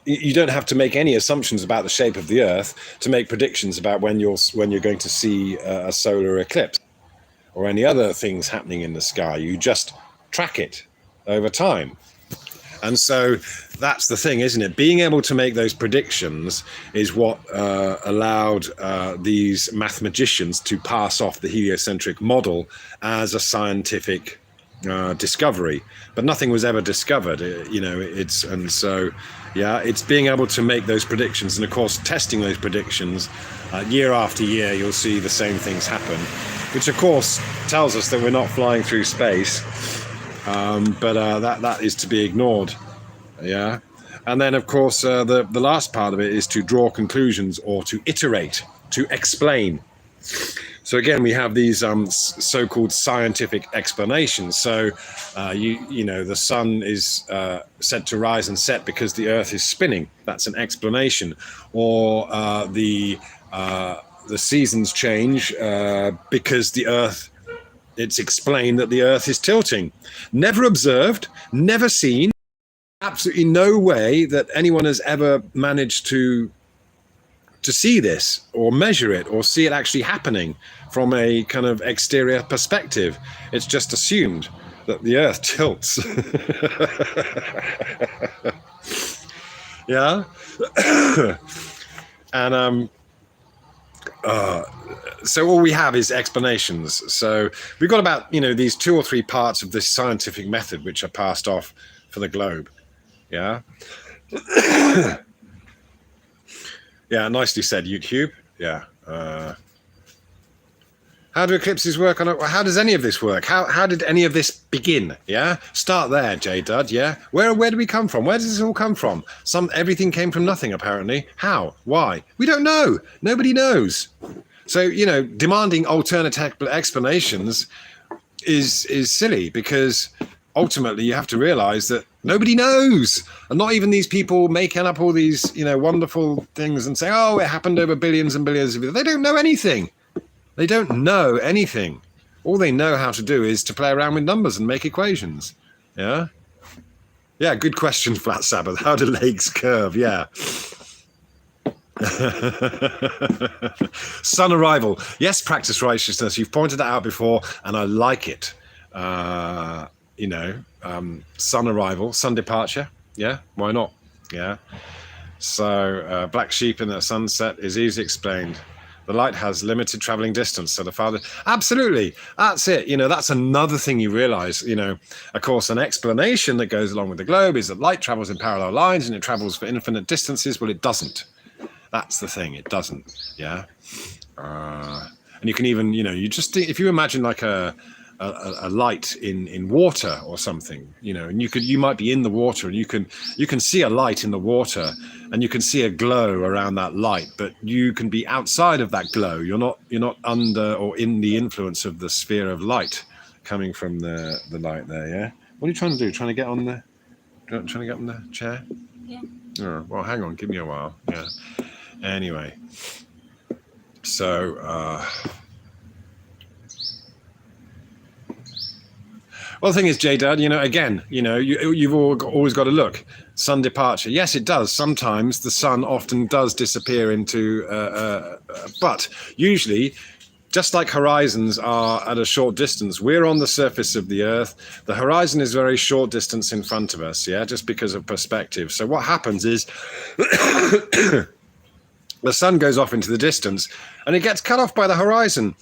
You don't have to make any assumptions about the shape of the Earth to make predictions about when you're going to see a solar eclipse or any other things happening in the sky. You just track it over time. And so that's the thing, isn't it? Being able to make those predictions is what allowed these mathematicians to pass off the heliocentric model as a scientific discovery, but nothing was ever discovered. It's being able to make those predictions, and of course testing those predictions year after year. You'll see the same things happen, which of course tells us that we're not flying through space, but that is to be ignored. And then of course the last part of it is to draw conclusions, or to iterate, to explain. So again, we have these so-called scientific explanations. So, the sun is said to rise and set because the Earth is spinning. That's an explanation. Or the seasons change because the Earth. It's explained that the Earth is tilting. Never observed, never seen. Absolutely no way that anyone has ever managed to see this or measure it or see it actually happening from a kind of exterior perspective. It's just assumed that the Earth tilts. Yeah. And so all we have is explanations. So we've got about these 2 or 3 parts of this scientific method which are passed off for the globe. Yeah. Yeah, nicely said, YouTube. Yeah. How do eclipses work how does any of this work? How did any of this begin? Yeah. Start there, J Dud. Yeah. Where do we come from? Where does this all come from? Everything came from nothing, apparently. How? Why? We don't know. Nobody knows. So, demanding alternative explanations is silly, because ultimately you have to realize that nobody knows, and not even these people making up all these wonderful things and saying, oh, it happened over billions and billions of years. They don't know anything. They don't know anything. All they know how to do is to play around with numbers and make equations. Yeah good question, Flat Sabbath. How do lakes curve? Yeah. Sun arrival. Yes, practice righteousness. You've pointed that out before, and I like it. Sun arrival, sun departure. Yeah, why not? Yeah. So black sheep in the sunset is easily explained. The light has limited traveling distance, so the farther. Absolutely, that's it. That's another thing you realize. Of course, an explanation that goes along with the globe is that light travels in parallel lines and it travels for infinite distances. Well, it doesn't. That's the thing. It doesn't. Yeah. And you can even, if you imagine like a light in water or something, and you might be in the water and you can see a light in the water and you can see a glow around that light, but you can be outside of that glow. You're not under or in the influence of the sphere of light coming from the light there. Yeah. What are you trying to do? Trying to get on the chair? Yeah. Oh, well, hang on. Give me a while. Yeah. Anyway. So, well, the thing is, J-Dad, again, you've always got to look. Sun departure. Yes, it does. Sometimes the sun often does disappear into, but usually, just like horizons are at a short distance, we're on the surface of the Earth. The horizon is very short distance in front of us, yeah, just because of perspective. So what happens is the sun goes off into the distance and it gets cut off by the horizon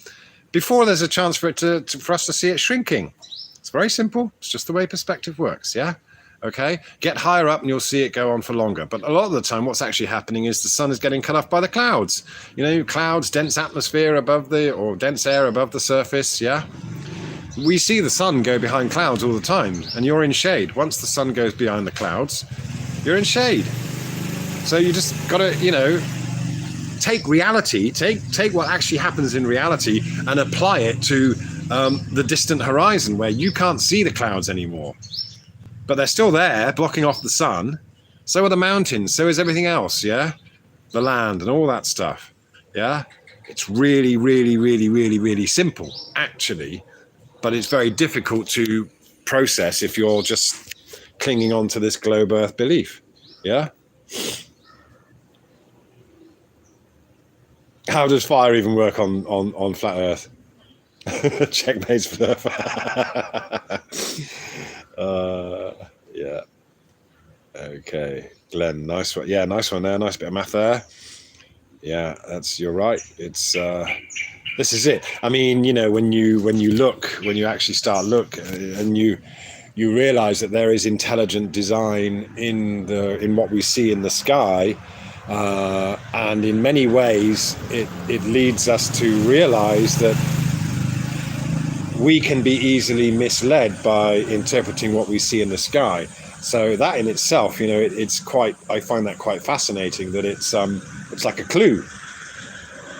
before there's a chance for it for us to see it shrinking. It's very simple. It's just the way perspective works, yeah? Okay? Get higher up and you'll see it go on for longer. But a lot of the time, what's actually happening is the sun is getting cut off by the clouds. Clouds, dense atmosphere or dense air above the surface, yeah? We see the sun go behind clouds all the time, and you're in shade. Once the sun goes behind the clouds, you're in shade. So you just got to, take reality, take what actually happens in reality and apply it to the distant horizon where you can't see the clouds anymore. But they're still there, blocking off the sun. So are the mountains, so is everything else, yeah? The land and all that stuff, yeah? It's really, really, really, really, really simple, actually. But it's very difficult to process if you're just clinging on to this globe Earth belief, yeah? How does fire even work on flat Earth? Checkmate's fluff. Yeah. Okay, Glenn, nice one. Yeah, nice one there. Nice bit of math there. Yeah, you're right. It's This is it. I mean, when you actually start and you realize that there is intelligent design in what we see in the sky, and in many ways it leads us to realize that we can be easily misled by interpreting what we see in the sky. So that in itself, I find that quite fascinating, that it's like a clue.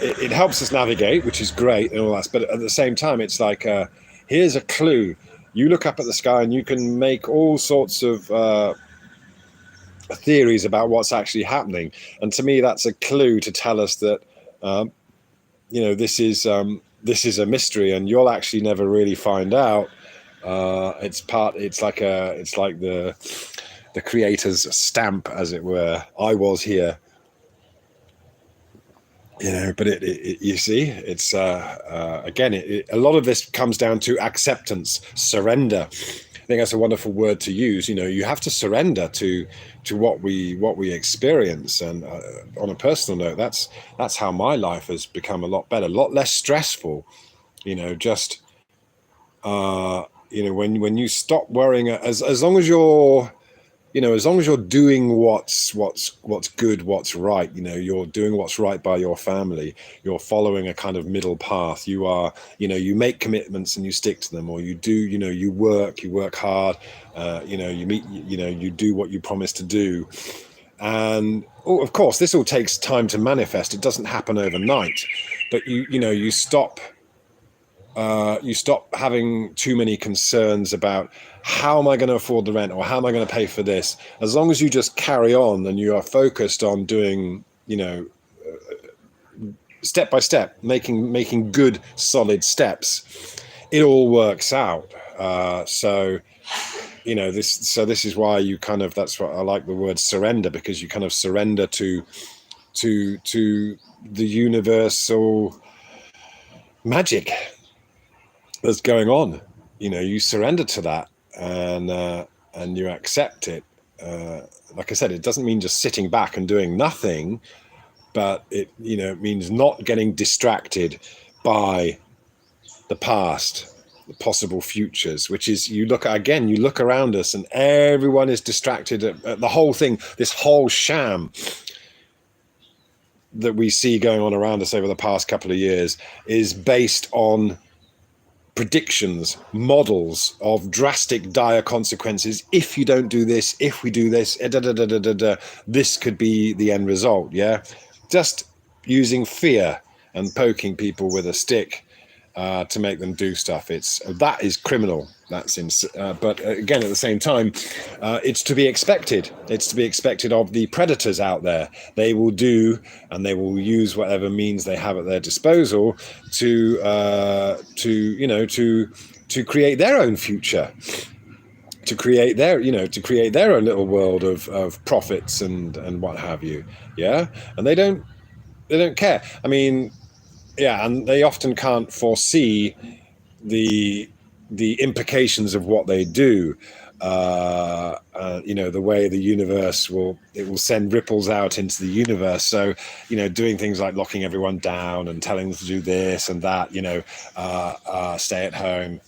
It helps us navigate, which is great and all that, but at the same time, it's like, here's a clue. You look up at the sky and you can make all sorts of theories about what's actually happening. And to me, that's a clue to tell us that, this is a mystery, and you'll actually never really find out. It's like the creator's stamp, as it were. I was here. But you see, it's again, a lot of this comes down to acceptance, surrender. I think that's a wonderful word to use. You have to surrender to what we experience. And on a personal note, that's how my life has become a lot better, a lot less stressful. Just when you stop worrying, as long as you're doing what's good, what's right, you're doing what's right by your family, you're following a kind of middle path, you make commitments and you stick to them, or you do, you work hard, you do what you promise to do. And of course, this all takes time to manifest. It doesn't happen overnight, but you stop having too many concerns about how am I going to afford the rent, or how am I going to pay for this. As long as you just carry on and you are focused on doing, step by step, making good, solid steps, it all works out. This is why you that's what I like the word surrender, because you kind of surrender to the universal magic that's going on. You surrender to that, and you accept it. Like I said, it doesn't mean just sitting back and doing nothing, but it means not getting distracted by the past, the possible futures, which is, you look around us and everyone is distracted at the whole thing, this whole sham that we see going on around us over the past couple of years is based on predictions, models of drastic, dire consequences. If you don't do this, if we do this, this could be the end result. Yeah, just using fear and poking people with a stick to make them do stuff. That is criminal. But again, at the same time, it's to be expected. It's to be expected of the predators out there. They will do, and they will use whatever means they have at their disposal to create their own future, to create their own little world of profits and what have you. Yeah, and they don't care. I mean, yeah, and they often can't foresee the implications of what they do. The way the universe will send ripples out into the universe. So, doing things like locking everyone down and telling them to do this and that, stay at home,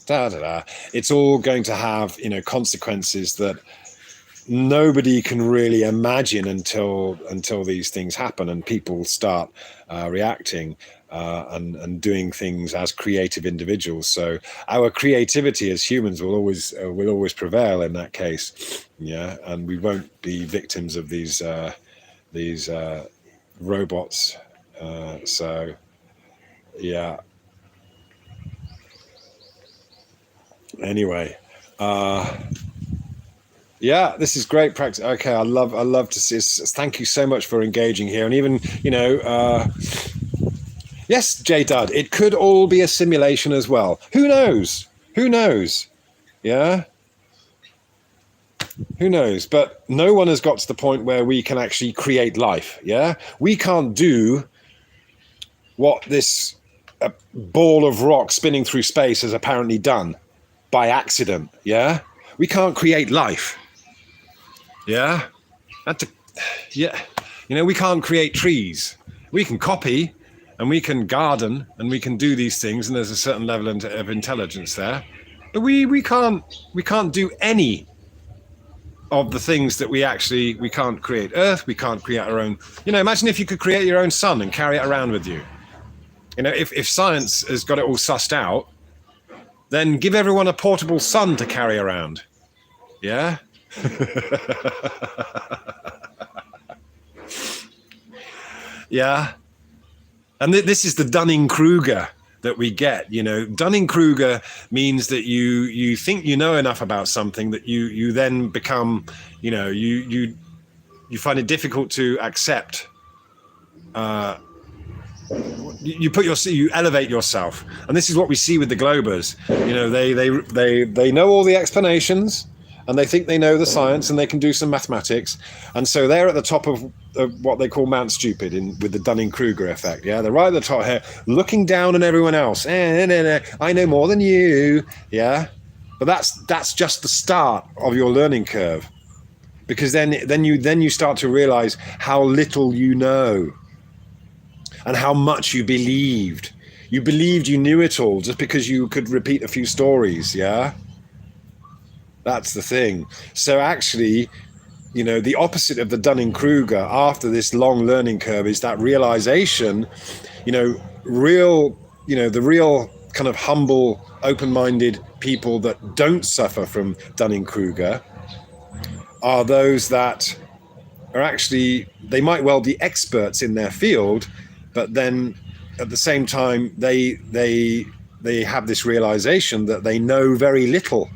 it's all going to have, consequences that nobody can really imagine until these things happen and people start reacting and doing things as creative individuals. So our creativity as humans will always prevail in that case. Yeah, and we won't be victims of these robots. So yeah. Anyway. Yeah, this is great practice. Okay, I love to see this. Thank you so much for engaging here. And even, yes, J Dud, it could all be a simulation as well. Who knows? Yeah? Who knows? But no one has got to the point where we can actually create life. Yeah? We can't do what this ball of rock spinning through space has apparently done by accident. Yeah? We can't create life. Yeah, we can't create trees. We can copy and we can garden and we can do these things, and there's a certain level of intelligence there, but we can't do any of the things that we can't create Earth, we can't create our own. Imagine if you could create your own sun and carry it around with you. If science has got it all sussed out, then give everyone a portable sun to carry around. Yeah. Yeah. And this is the Dunning-Kruger that we get. Dunning-Kruger means that you think you know enough about something that you then become, you find it difficult to accept. You elevate yourself, and this is what we see with the Globers. They know all the explanations, and they think they know the science, and they can do some mathematics, and so they're at the top of what they call Mount Stupid with the Dunning-Kruger effect. Yeah, they're right at the top here, looking down on everyone else. I know more than you. Yeah, but that's just the start of your learning curve, because then you start to realize how little you know, and how much you believed. You believed you knew it all just because you could repeat a few stories. Yeah, that's the thing. So actually, the opposite of the Dunning-Kruger after this long learning curve is that realization. The real kind of humble, open-minded people that don't suffer from Dunning-Kruger are those that are actually, they might well be experts in their field, but then at the same time they have this realization that they know very little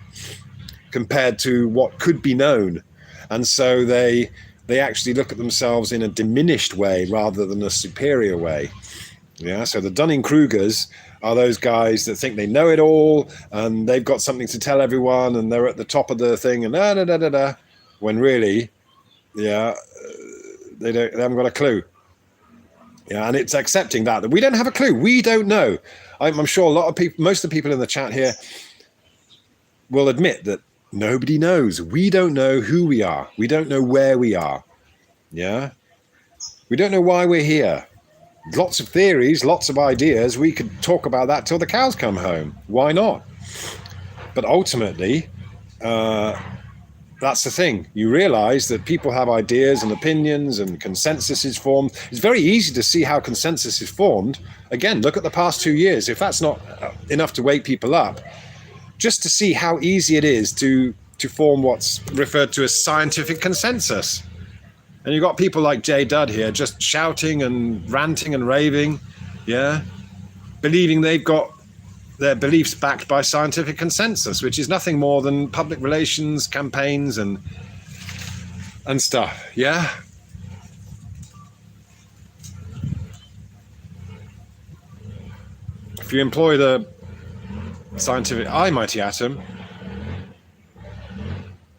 compared to what could be known. And so they actually look at themselves in a diminished way rather than a superior way. Yeah. So the Dunning-Krugers are those guys that think they know it all, and they've got something to tell everyone, and they're at the top of the thing, and when really, yeah, they haven't got a clue. Yeah, and it's accepting that we don't have a clue. We don't know. I'm sure a lot of people, most of the people in the chat here, will admit that nobody knows. We don't know who we are. We don't know where we are. Yeah, we don't know why we're here. Lots of theories, lots of ideas. We could talk about that till the cows come home. Why not? But ultimately, that's the thing. You realize that people have ideas and opinions, and consensus is formed. It's very easy to see how consensus is formed. Again, look at the past 2 years. If that's not enough to wake people up, just to see how easy it is to form what's referred to as scientific consensus. And you've got people like Jay Dudd here just shouting and ranting and raving, yeah, believing they've got their beliefs backed by scientific consensus, which is nothing more than public relations campaigns and stuff. Yeah. If you employ the scientific mighty atom.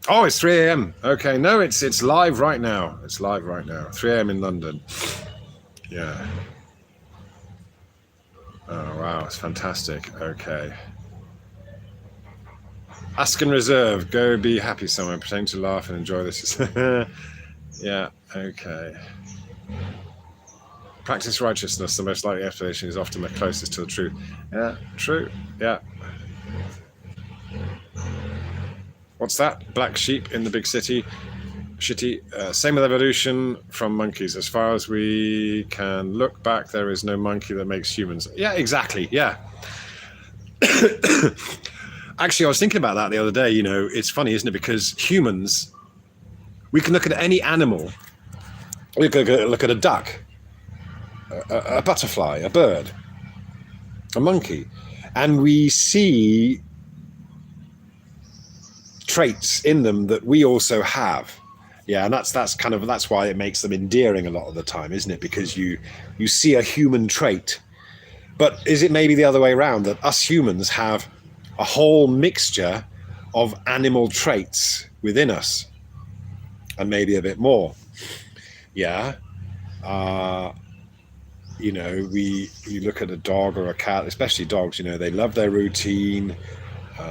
Oh, it's 3 a.m. Okay, no, it's live right now. It's live right now. 3 a.m. in London. Yeah. Oh, wow, it's fantastic. Okay. Ask and reserve. Go be happy somewhere. Pretend to laugh and enjoy this. Yeah, okay. Practice righteousness. The most likely explanation is often the closest to the truth. Yeah, true. Yeah. What's that? Black sheep in the big city. Shitty. Same with evolution from monkeys. As far as we can look back, there is no monkey that makes humans. Yeah, exactly. Yeah. Actually, I was thinking about that the other day. It's funny, isn't it? Because humans, we can look at any animal. We can look at a duck, a butterfly, a bird, a monkey, and we see traits in them that we also have. Yeah, and that's why it makes them endearing a lot of the time, isn't it? Because you see a human trait. But is it maybe the other way around, that us humans have a whole mixture of animal traits within us, and maybe a bit more? Yeah. You look at a dog or a cat, especially dogs, they love their routine.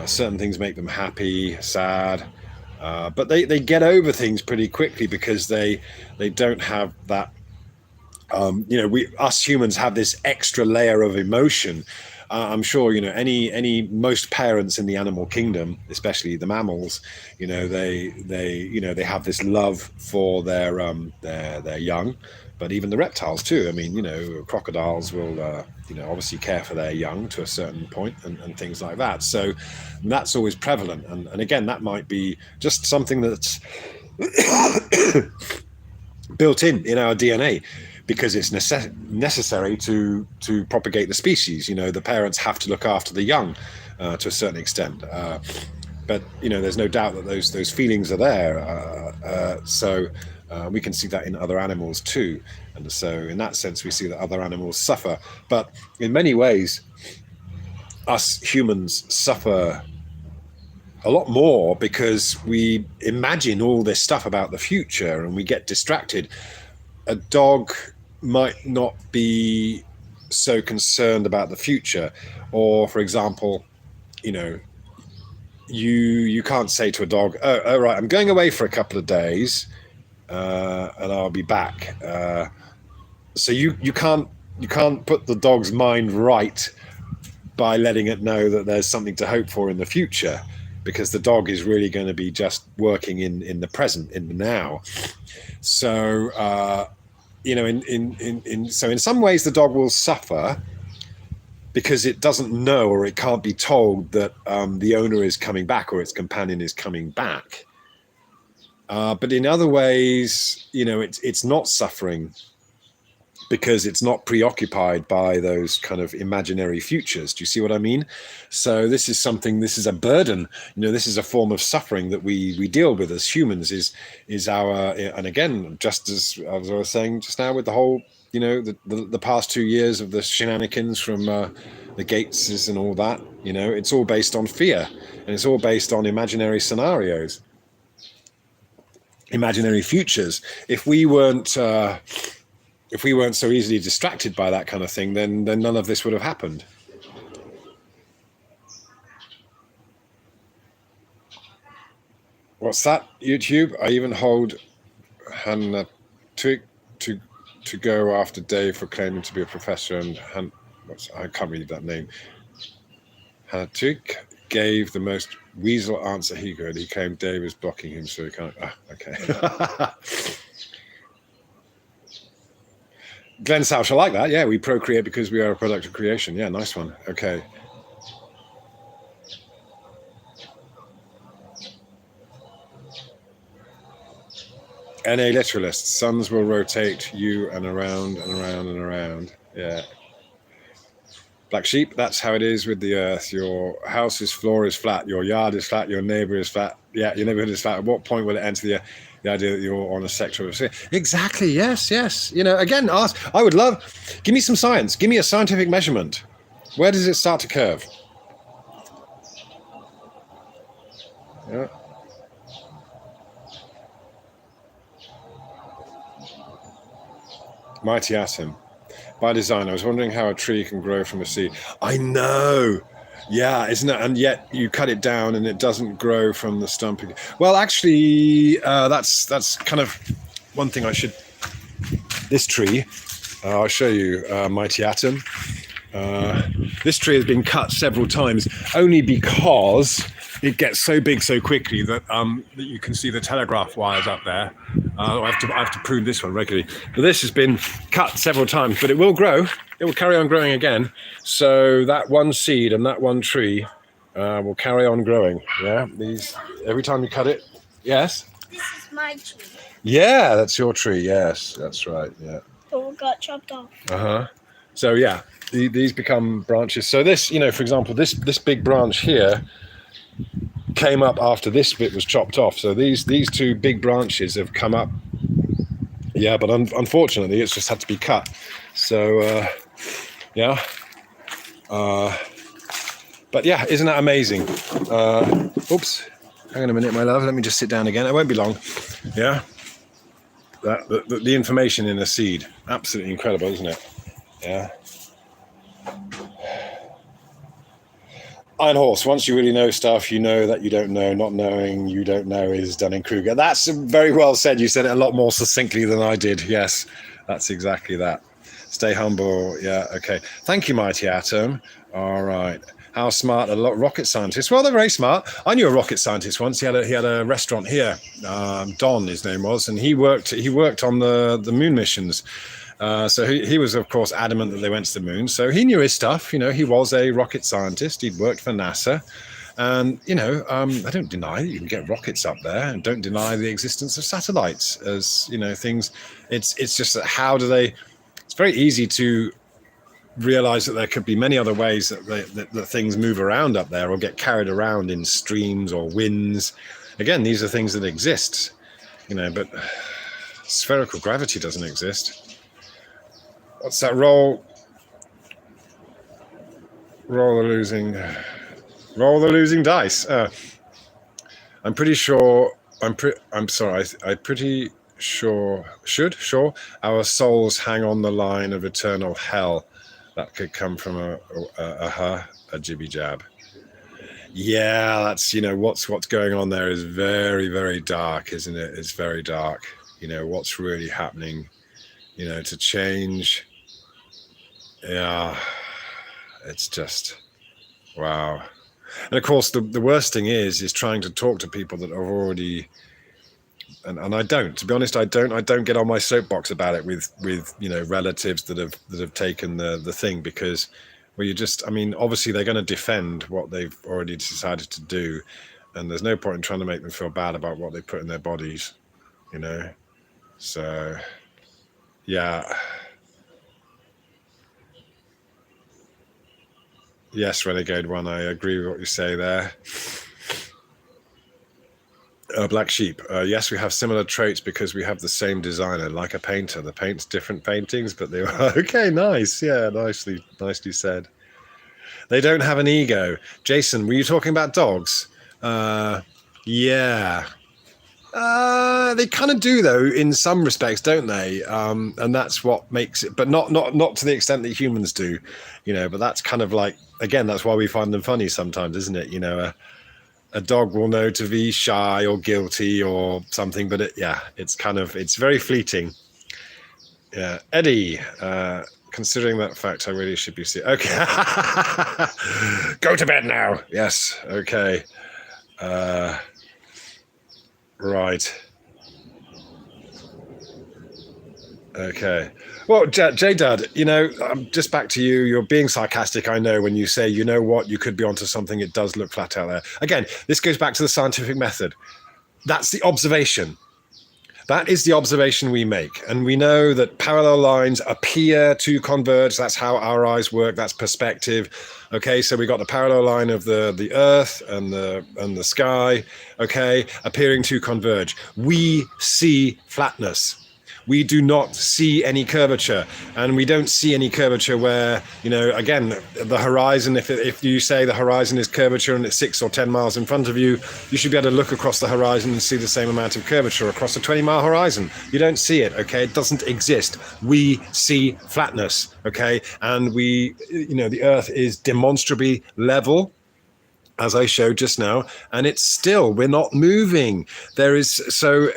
Certain things make them happy, sad, but they get over things pretty quickly because they don't have that us humans have this extra layer of emotion. I'm sure any most parents in the animal kingdom, especially the mammals, they have this love for their young, but even the reptiles too. I mean, crocodiles will obviously care for their young to a certain point, and things like that. So that's always prevalent, and again, that might be just something that's built in our DNA, because it's necessary to propagate the species. The parents have to look after the young to a certain extent, but there's no doubt that those feelings are there. So we can see that in other animals too, and so in that sense we see that other animals suffer, but in many ways us humans suffer a lot more because we imagine all this stuff about the future and we get distracted. A dog might not be so concerned about the future, or for example, you can't say to a dog, oh right, I'm going away for a couple of days and I'll be back. So you can't put the dog's mind right by letting it know that there's something to hope for in the future, because the dog is really going to be just working in the present, in the now. So so in some ways the dog will suffer because it doesn't know, or it can't be told that the owner is coming back or its companion is coming back. But in other ways, it's not suffering because it's not preoccupied by those kind of imaginary futures. Do you see what I mean? So this is a burden, this is a form of suffering that we deal with as humans, is our, and again, just as I was saying just now with the whole, the past 2 years of the shenanigans from the Gateses and all that, it's all based on fear, and it's all based on imaginary scenarios, imaginary futures. If we weren't so easily distracted by that kind of thing, then none of this would have happened. What's that, YouTube? I even hold Hannah to go after Dave for claiming to be a professor, and I can't read that name. Hannah Twig gave the most weasel answer he could. He claimed Dave is blocking him, so he can't. Okay. Glenn South, I like that. Yeah, we procreate because we are a product of creation. Yeah, nice one. Okay. NA literalist, suns will rotate you and around and around and around. Yeah. Black sheep, that's how it is with the earth. Your house's floor is flat, your yard is flat, your neighbor is flat. Yeah, your neighborhood is flat. At what point will it enter the idea that you're on a sector of... Exactly, yes. Again, I would love... Give me some science. Give me a scientific measurement. Where does it start to curve? Yeah. Mighty atom. By design, I was wondering how a tree can grow from a seed. I know. Yeah, isn't it? And yet you cut it down and it doesn't grow from the stump. Well, actually, that's kind of one thing I should... This tree, I'll show you, Mighty Atom. This tree has been cut several times only because it gets so big so quickly that you can see the telegraph wires up there. I have to prune this one regularly. But this has been cut several times, but it will grow. It will carry on growing again. So that one seed and that one tree will carry on growing. Yeah, every time you cut it. Yes? This is my tree. Yeah, that's your tree. Yes, that's right. Yeah. But we got chopped off. So yeah, these become branches. So this, for example, this big branch here came up after this bit was chopped off. So these two big branches have come up. Yeah, but unfortunately, it's just had to be cut. So yeah. But yeah, isn't that amazing? Oops. Hang on a minute, my love. Let me just sit down again. It won't be long. Yeah. The information in a seed, absolutely incredible, isn't it? Yeah. Iron Horse. Once you really know stuff, you know that you don't know. Not knowing you don't know is Dunning-Kruger. That's very well said. You said it a lot more succinctly than I did. Yes, that's exactly that. Stay humble. Yeah, okay. Thank you, Mighty Atom. All right. How smart are rocket scientists? Well, they're very smart. I knew a rocket scientist once. He had a restaurant here. Don, his name was, and he worked on the moon missions. So he was, of course, adamant that they went to the moon. So he knew his stuff. You know, he was a rocket scientist. He'd worked for NASA. And, you know, I don't deny that you can get rockets up there, and don't deny the existence of satellites as, you know, things. It's just that how do they... It's very easy to realize that there could be many other ways that things move around up there or get carried around in streams or winds. Again, these are things that exist, you know, but spherical gravity doesn't exist. What's that? Roll the losing dice. I'm pretty sure our souls hang on the line of eternal hell. That could come from a jibby jab. Yeah, that's, you know, what's going on there is very, very dark, isn't it? It's very dark. You know, what's really happening, you know, to change. Yeah, it's just, wow. And of course, the worst thing is trying to talk to people that are already, and I don't, to be honest, I don't get on my soapbox about it with you know, relatives that have taken the thing, because, well, you just, I mean, obviously they're going to defend what they've already decided to do, and there's no point in trying to make them feel bad about what they put in their bodies, you know. So, yeah. Yes, Renegade One, I agree with what you say there. Black Sheep. Yes, we have similar traits because we have the same designer, like a painter. The paints different paintings, but they were okay. Nice, yeah, nicely said. They don't have an ego. Jason, were you talking about dogs? Yeah. They kind of do, though, in some respects, don't they? And that's what makes it, but not to the extent that humans do, you know. But that's kind of like, again, that's why we find them funny sometimes, isn't it? You know, a dog will know to be shy or guilty or something, but it's very fleeting. Yeah, Eddie. Considering that fact, I really should be okay. Go to bed now. Yes. Okay. Right. Okay. Well, J-Dad, you know, just back to you. You're being sarcastic, I know, when you say, you know what, you could be onto something. It does look flat out there. Again, this goes back to the scientific method. That's the observation. That is the observation we make. And we know that parallel lines appear to converge. That's how our eyes work. That's perspective. Okay, so we got the parallel line of the earth and the sky, okay, appearing to converge. We see flatness. We do not see any curvature, and we don't see any curvature where, you know, again, the horizon, if you say the horizon is curvature and it's 6 or 10 miles in front of you, you should be able to look across the horizon and see the same amount of curvature across a 20-mile horizon. You don't see it, okay? It doesn't exist. We see flatness, okay? And we, you know, the earth is demonstrably level, as I showed just now, and it's still, we're not moving. There is, so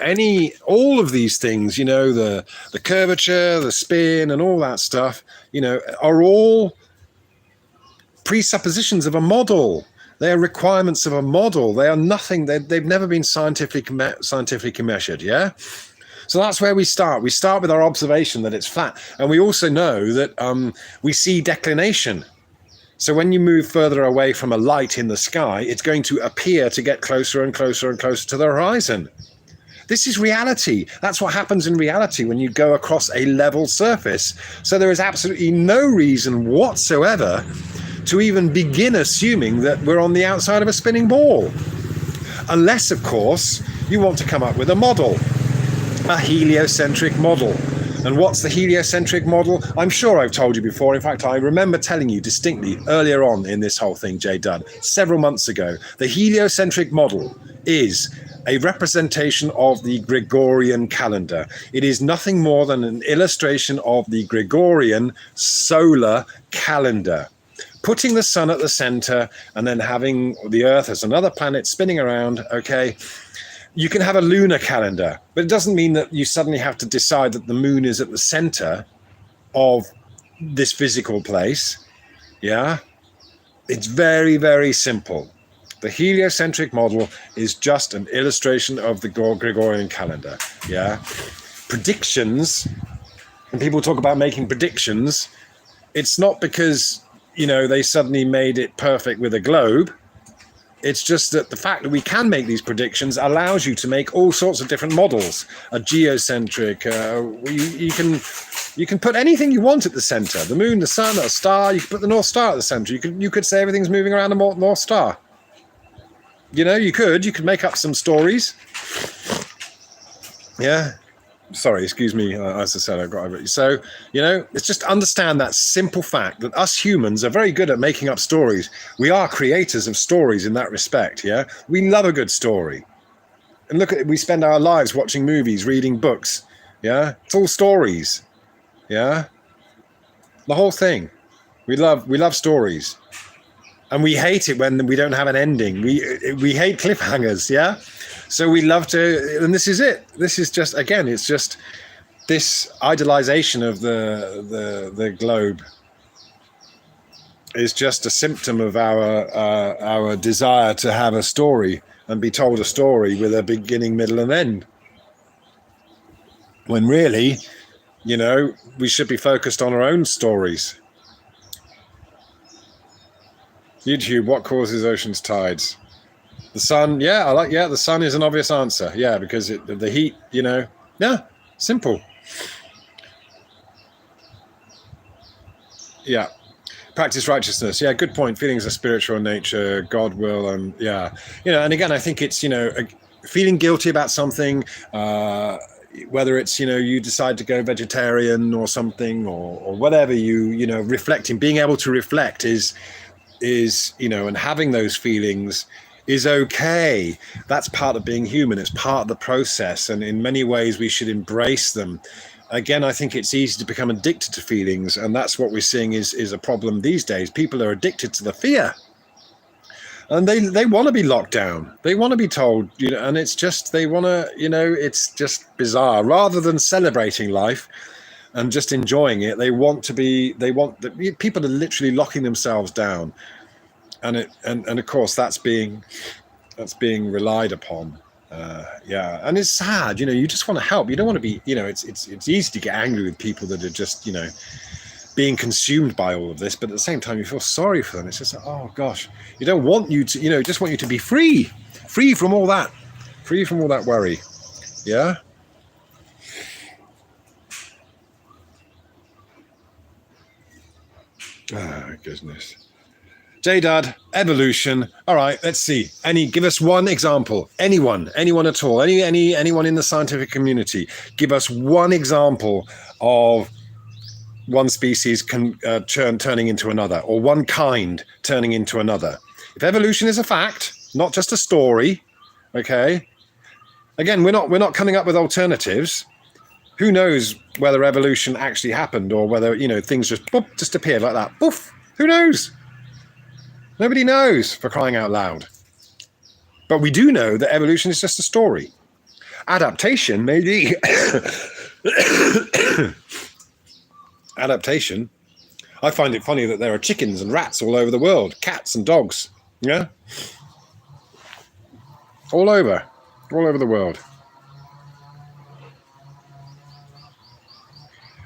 all of these things, you know, the curvature, the spin, and all that stuff, you know, are all presuppositions of a model. They are requirements of a model. They are nothing, they've never been scientifically measured, yeah? So that's where we start. We start with our observation that it's flat. And we also know that we see declination. So when you move further away from a light in the sky, it's going to appear to get closer and closer and closer to the horizon. This is reality. That's what happens in reality when you go across a level surface. So there is absolutely no reason whatsoever to even begin assuming that we're on the outside of a spinning ball. Unless, of course, you want to come up with a model, a heliocentric model. And what's the heliocentric model? I'm sure I've told you before. In fact, I remember telling you distinctly earlier on in this whole thing, J. Dud, several months ago. The heliocentric model is a representation of the Gregorian calendar. It is nothing more than an illustration of the Gregorian solar calendar. putting the sun at the center and then having the Earth as another planet spinning around, okay, you can have a lunar calendar, but it doesn't mean that you suddenly have to decide that the moon is at the center of this physical place. Yeah, it's very, very simple. The heliocentric model is just an illustration of the Gregorian calendar. Yeah, predictions, and people talk about making predictions. It's not because, they suddenly made it perfect with a globe. It's just that the fact that we can make these predictions allows you to make all sorts of different models. A geocentric, you can put anything you want at the center. The moon, the sun, a star. You can put the North Star at the center. You could say everything's moving around the North Star. You could make up some stories. Yeah. Sorry, excuse me. As I said, I've got over it. So, it's just understand that simple fact that us humans are very good at making up stories. We are creators of stories in that respect. Yeah. We love a good story. And look at it. We spend our lives watching movies, reading books. Yeah. It's all stories. Yeah. The whole thing. We love stories. And we hate it when we don't have an ending. We hate cliffhangers, yeah? So we love to, and this is it. This is just, again, it's just this idolization of the globe is just a symptom of our desire to have a story and be told a story with a beginning, middle, and end. When really, we should be focused on our own stories. YouTube, what causes oceans tides? The sun, the sun is an obvious answer. Yeah, because the heat, simple. Yeah. Practice righteousness. Yeah, good point. Feelings are spiritual in nature, God will, and and again, I think it's, feeling guilty about something, whether it's, you decide to go vegetarian or something, or whatever, reflecting, being able to reflect is and having those feelings is okay. That's part of being human. It's part of the process, and in many ways we should embrace them. Again, I think it's easy to become addicted to feelings, and that's what we're seeing is a problem these days. People are addicted to the fear, and they want to be locked down. They want to be told, and it's just, they want to, it's just bizarre. Rather than celebrating life and just enjoying it, people are literally locking themselves down, and of course that's being relied upon. And it's sad, you just want to help. You don't want to be, it's easy to get angry with people that are just, being consumed by all of this, but at the same time you feel sorry for them. It's just like, oh gosh, you don't want you to, just want you to be free from all that worry. Yeah. Oh, goodness. J-Dad, evolution. All right, let's see. Give us one example. Anyone at all. Anyone in the scientific community. Give us one example of one species turning into another, or one kind turning into another. If evolution is a fact, not just a story, okay? Again, we're not coming up with alternatives. Who knows whether evolution actually happened, or whether, things just appeared like that. Poof! Who knows? Nobody knows, for crying out loud. But we do know that evolution is just a story. Adaptation, maybe. Adaptation. I find it funny that there are chickens and rats all over the world, cats and dogs. Yeah? All over the world.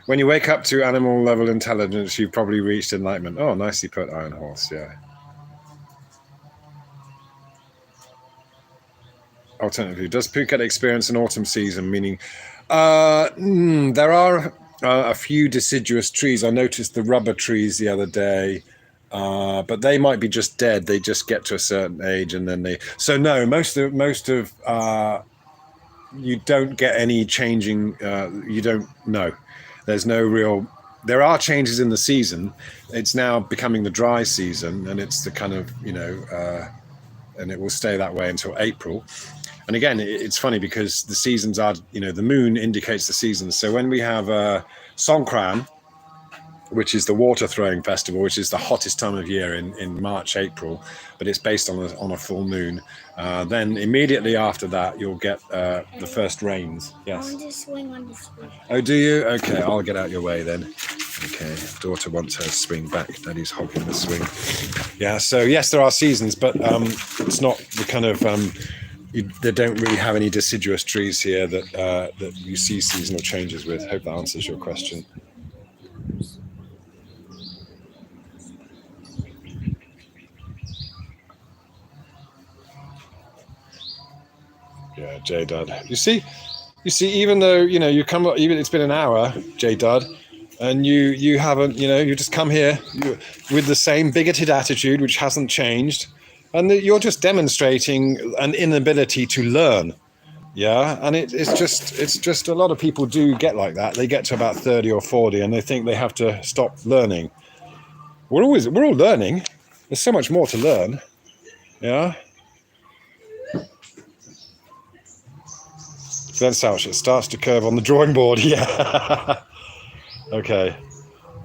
When you wake up to animal level intelligence, you've probably reached enlightenment. Oh, nicely put, Iron Horse, yeah. Alternatively, does Phuket experience an autumn season? Meaning, there are a few deciduous trees. I noticed the rubber trees the other day, but they might be just dead. They just get to a certain age and then So no, most of you don't get any changing. You don't know. There's no real. There are changes in the season. It's now becoming the dry season, and it's the kind of and it will stay that way until April. And again, it's funny because the seasons are, the moon indicates the seasons. So when we have Songkran, which is the water throwing festival, which is the hottest time of year in March, April, but it's based on a full moon. Then immediately after that, you'll get the first rains. I Yes. want to swing on the swing. Oh, do you? Okay, I'll get out your way then. Okay, daughter wants her swing back. Daddy's hogging the swing. Yeah, so yes, there are seasons, but it's not the kind of... they don't really have any deciduous trees here that you see seasonal changes with. Hope that answers your question. Yeah, J Dud. You see, even though you come up, even it's been an hour, J Dud, and you haven't, you just come here with the same bigoted attitude, which hasn't changed, and you're just demonstrating an inability to learn. Yeah, and it's just a lot of people do get like that. They get to about 30 or 40, and they think they have to stop learning. We're all learning. There's so much more to learn. Yeah. Then it starts to curve on the drawing board. Yeah. Okay.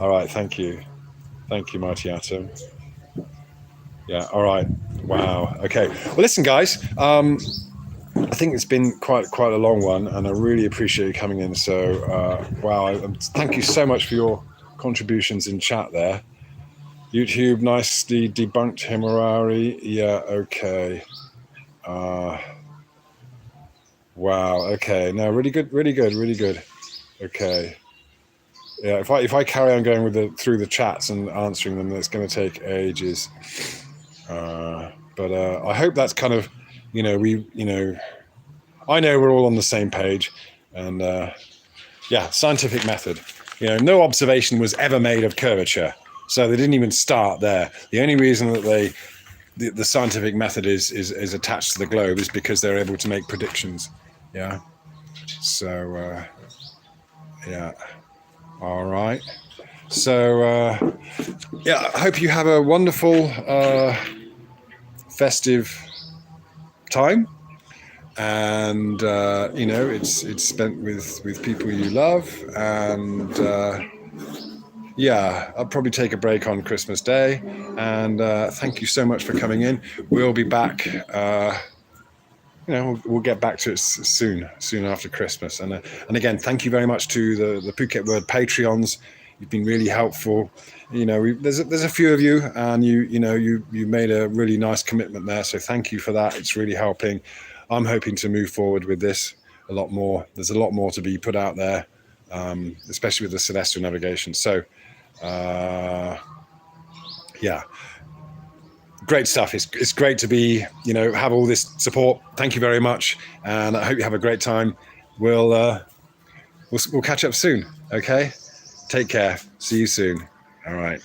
All right. Thank you, Mighty Atom. Yeah. All right. Wow. Okay. Well, listen, guys. I think it's been quite a long one, and I really appreciate you coming in. So, wow. Thank you so much for your contributions in chat there. YouTube nicely debunked Himawari. Yeah. Okay. Wow. Okay. No, really good. Okay. Yeah. If I carry on going through the chats and answering them, it's going to take ages. But I hope that's kind of, I know we're all on the same page, and yeah, scientific method. No observation was ever made of curvature, so they didn't even start there. The only reason that the scientific method is attached to the globe is because they're able to make predictions. Yeah. So yeah. All right. So yeah, I hope you have a wonderful festive time, and it's spent with people you love, and yeah, I'll probably take a break on Christmas Day, and thank you so much for coming in. We'll be back. We'll get back to it soon after Christmas. And again, thank you very much to the Phuket Word Patreons. You've been really helpful. There's a few of you, and you made a really nice commitment there. So thank you for that. It's really helping. I'm hoping to move forward with this a lot more. There's a lot more to be put out there, especially with the celestial navigation. So yeah. Great stuff. It's great to be, have all this support. Thank you very much, and I hope you have a great time. We'll catch up soon. Okay, take care. See you soon. All right.